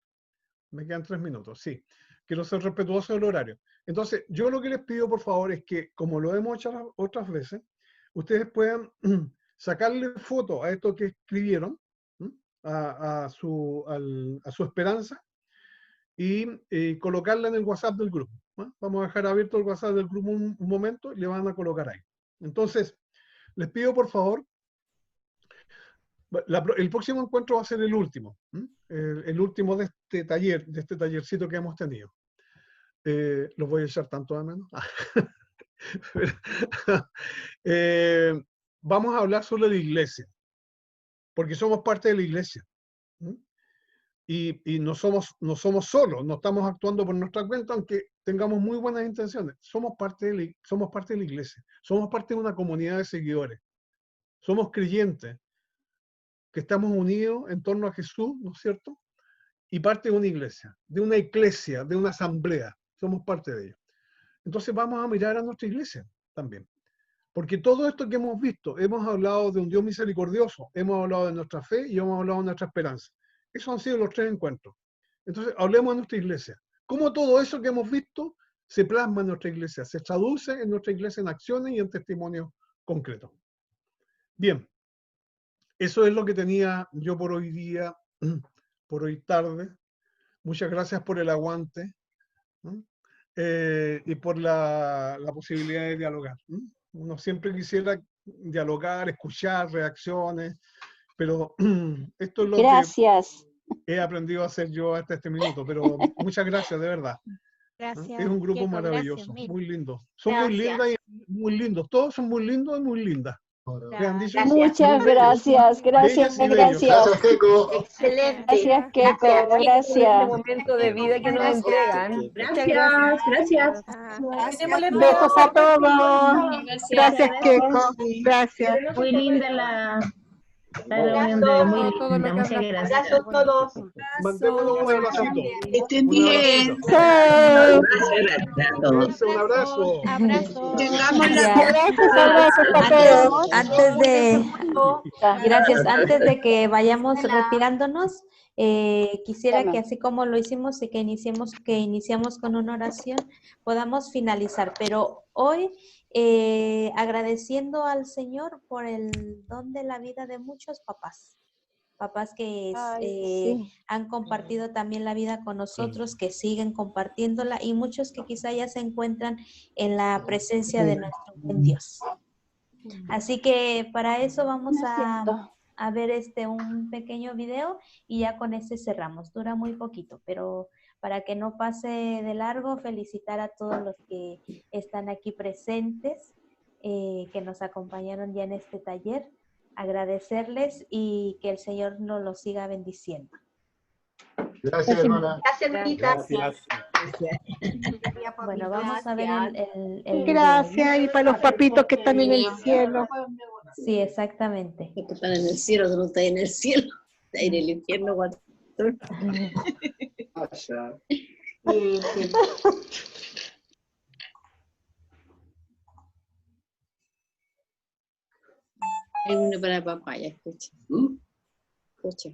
Me quedan 3 minutos, sí. Quiero ser respetuoso del horario. Entonces, yo lo que les pido, por favor, es que, como lo hemos hecho otras veces, ustedes puedan sacarle foto a esto que escribieron, a su esperanza, y colocarla en el WhatsApp del grupo. Vamos a dejar abierto el WhatsApp del grupo un momento y le van a colocar ahí. Entonces, les pido, por favor, el próximo encuentro va a ser el último, el último de este taller, de este tallercito que hemos tenido. Los voy a echar tanto de menos. Vamos a hablar sobre la iglesia, porque somos parte de la iglesia. Y no somos solos, no estamos actuando por nuestra cuenta, aunque tengamos muy buenas intenciones. Somos parte de la iglesia, somos parte de una comunidad de seguidores. Somos creyentes que estamos unidos en torno a Jesús, ¿no es cierto? Y parte de una iglesia, de una asamblea. Somos parte de ello. Entonces vamos a mirar a nuestra iglesia también. Porque todo esto que hemos visto, hemos hablado de un Dios misericordioso, hemos hablado de nuestra fe y hemos hablado de nuestra esperanza. Esos han sido los 3 encuentros. Entonces hablemos de nuestra iglesia. ¿Cómo todo eso que hemos visto se plasma en nuestra iglesia? Se traduce en nuestra iglesia en acciones y en testimonios concretos. Bien. Eso es lo que tenía yo por hoy día, por hoy tarde. Muchas gracias por el aguante, y por la posibilidad de dialogar. Uno siempre quisiera dialogar, escuchar reacciones, pero esto es lo que he aprendido a hacer yo hasta este minuto. Pero muchas gracias, de verdad. Gracias. Es un grupo Diego, maravilloso, gracias, muy lindo. Son muy lindas y muy lindos. Todos son muy lindos y muy lindas. ¿Qué han dicho? Muchas gracias, gracias, Bellas y bellos. gracias. Gracias, Keiko. Excelente. Gracias, Keiko, Por este gracias. momento de vida que nos entregan. Muchas Gracias, gracias. Besos a todos. Gracias, Keiko. Gracias. Muy linda la reunión de hoy, muy linda. Muchas gracias. Abrazos todos. Mandémonos un abracito. Estén Un bien. abracito. Gracias a todos. Un abrazo. Tengamos la Abrazos a todos. Antes de que vayamos retirándonos, quisiera que así como lo hicimos y que iniciamos con una oración, podamos finalizar. Pero hoy, agradeciendo al Señor por el don de la vida de muchos papás que han compartido también la vida con nosotros, que siguen compartiéndola, y muchos que quizá ya se encuentran en la presencia de nuestro buen Dios. Así que para eso vamos a ver un pequeño video y ya con ese cerramos. Dura muy poquito, pero para que no pase de largo, felicitar a todos los que están aquí presentes, que nos acompañaron ya en este taller, agradecerles y que el Señor nos los siga bendiciendo. Gracias, hermana. Gracias, hermanita. Bueno, vamos a ver el Gracias, y para los papitos que están en el cielo. Sí, exactamente. Que están en el cielo, no está en el cielo, está en el infierno. Hay uno para papá, ya escucha. Escucha.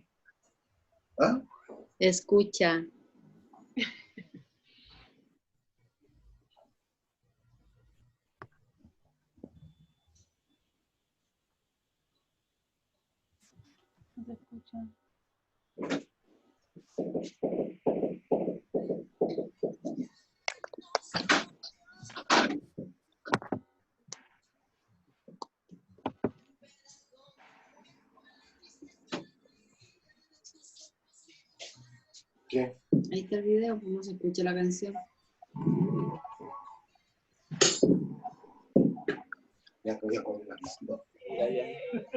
¿Ah? Escucha. No se escucha. ¿Qué? Ahí está el video, pues no se escucha la canción.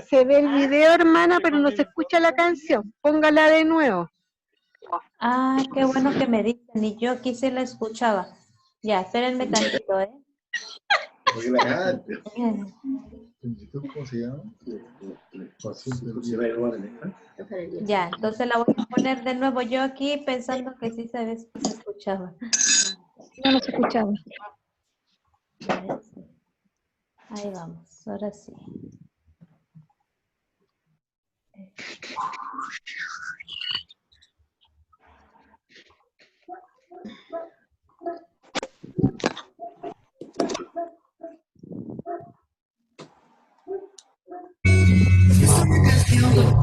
Se ve el video, hermana, pero no se escucha la canción. Póngala de nuevo. Ah, qué bueno que me dicen, y yo aquí sí la escuchaba. Ya, espérenme tantito, ¿eh? ¿Cómo se llama? Ya, entonces la voy a poner de nuevo yo aquí pensando que sí se escuchaba. No se escuchaba. Ahí vamos, ahora sí.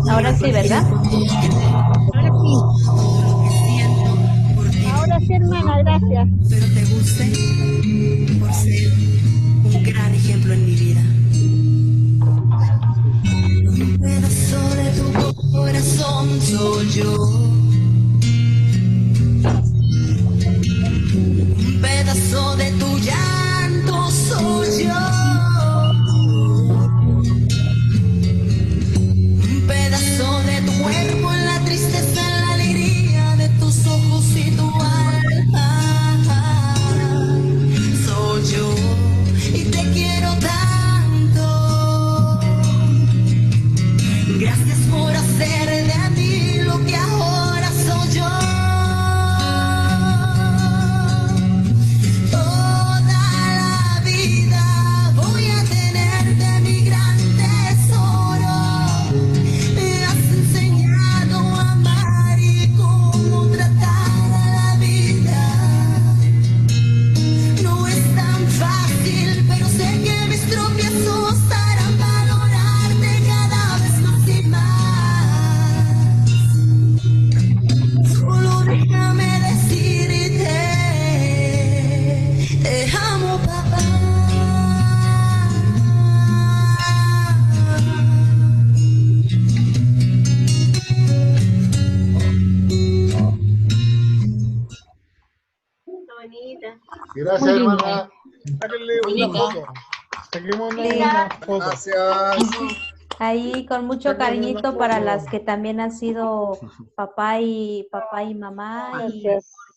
Ahora sí, ¿verdad? Ahora sí. Ahora sí, hermana, gracias. Pero te guste por ser un gran ejemplo en mi vida. Un pedazo de tu corazón soy yo. Un pedazo de tu llanto soy yo. Un pedazo de tu cuerpo en la tristeza, en la alegría de tus ojos y tu alma. Soy yo y te quiero tanto. Gracias por hacer de mí lo que ahora soy yo. Toda la vida voy a tenerte, mi gran tesoro. Me has enseñado a amar y cómo tratar a la vida. No es tan fácil, pero sé que mis tropiezos harán valorarte cada vez más y más. Solo déjame decirte, te amo, papá. Bonita. Gracias, hermana. Sáquenle una foto. Saquémonos Sí. una foto. Gracias. Ahí con mucho Saquémonos cariñito una para foto. las que también han sido papá y mamá y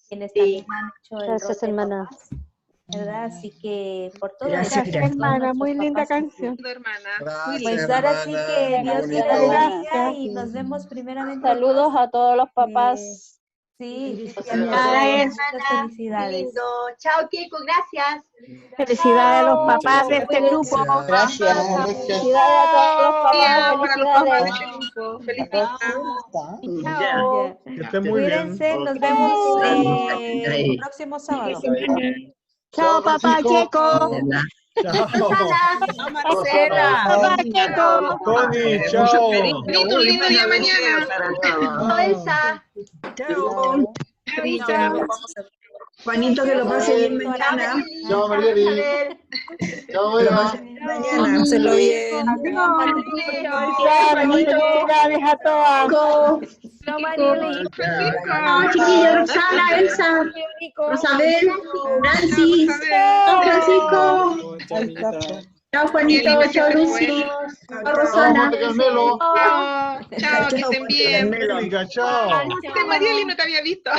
quienes también han hecho el Gracias, rol de hermana. papás, ¿verdad? Así que por todo Gracias, eso, gracias. Hermana, muy linda canción. pues ahora sí que Dios te la bendiga y nos vemos primeramente. Saludos a todos los Eh, papás. sí, y a Felicidades. todos, muchas felicidades. Chao, Kiko, gracias. Felicidades a los papás de este grupo. Gracias. Felicidades a todos los papás. Felicidades. Chao. Que estén muy bien. Cuídense, nos vemos el próximo sábado. Chao, papá Checo. Chao. Papá Checo. Tony, chao. Un lindo día mañana. Chao. Elsa. Juanito, que lo pase bien mañana. Chao, Marieli. Chao, Eva. Mañana, hacerlo bien. Felicidades a todas. Chao, chiquillos. Roxana, Elsa, Rosabel, Nancy, Don Francisco. Chao, Juanito. Chao, Lucy. Chao, Chao, Rosana. Monte Carmelo. Chao, que estén bien. Angélica, chao. Marieli, no te había visto.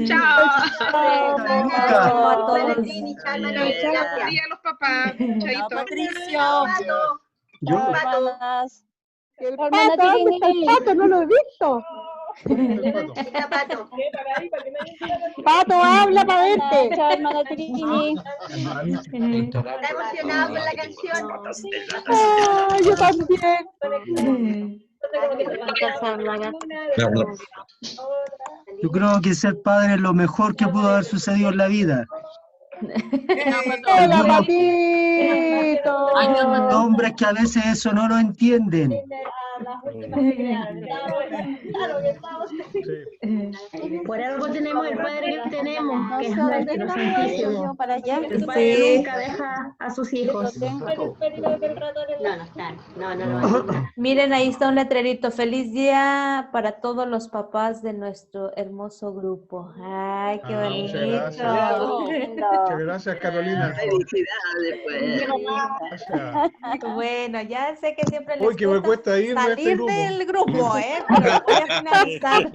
Chao. Chao. Valentín Buenos días a los papás. Chaito. Patricio. Hermanas. El pato, ¿dónde está el pato? No lo he visto. Pato, habla para verte. Chao, hermana Trini. Está emocionado con la canción. Ay, yo también. Yo creo que ser padre es lo mejor que pudo haber sucedido en la vida. Hola, papito. Hay hombres que a veces eso no lo entienden. Por algo tenemos el Padre que tenemos, que es nuestro Santísimo. Para allá. El Padre nunca deja a sus hijos. Miren, ahí está un letrerito. Feliz día para todos los papás de nuestro hermoso grupo. Ay, qué bonito. Muchas gracias. Muchas gracias, Carolina. Felicidades, pues. Gracias. Bueno, ya sé que siempre les Uy, que me cuesta ir de este salir grupo. del grupo, pero voy a finalizar.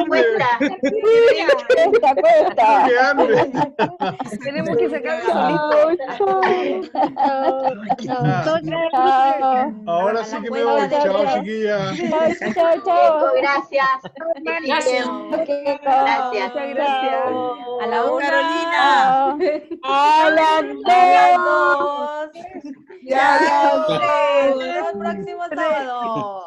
Cuesta. ¡Qué hambre! Tenemos que sacarlo Ahora sí que me voy. Chao, chiquilla. Chao. Gracias. Gracias. Gracias. A la una. Carolina. A las dos. Ya. Hasta el próximo sábado.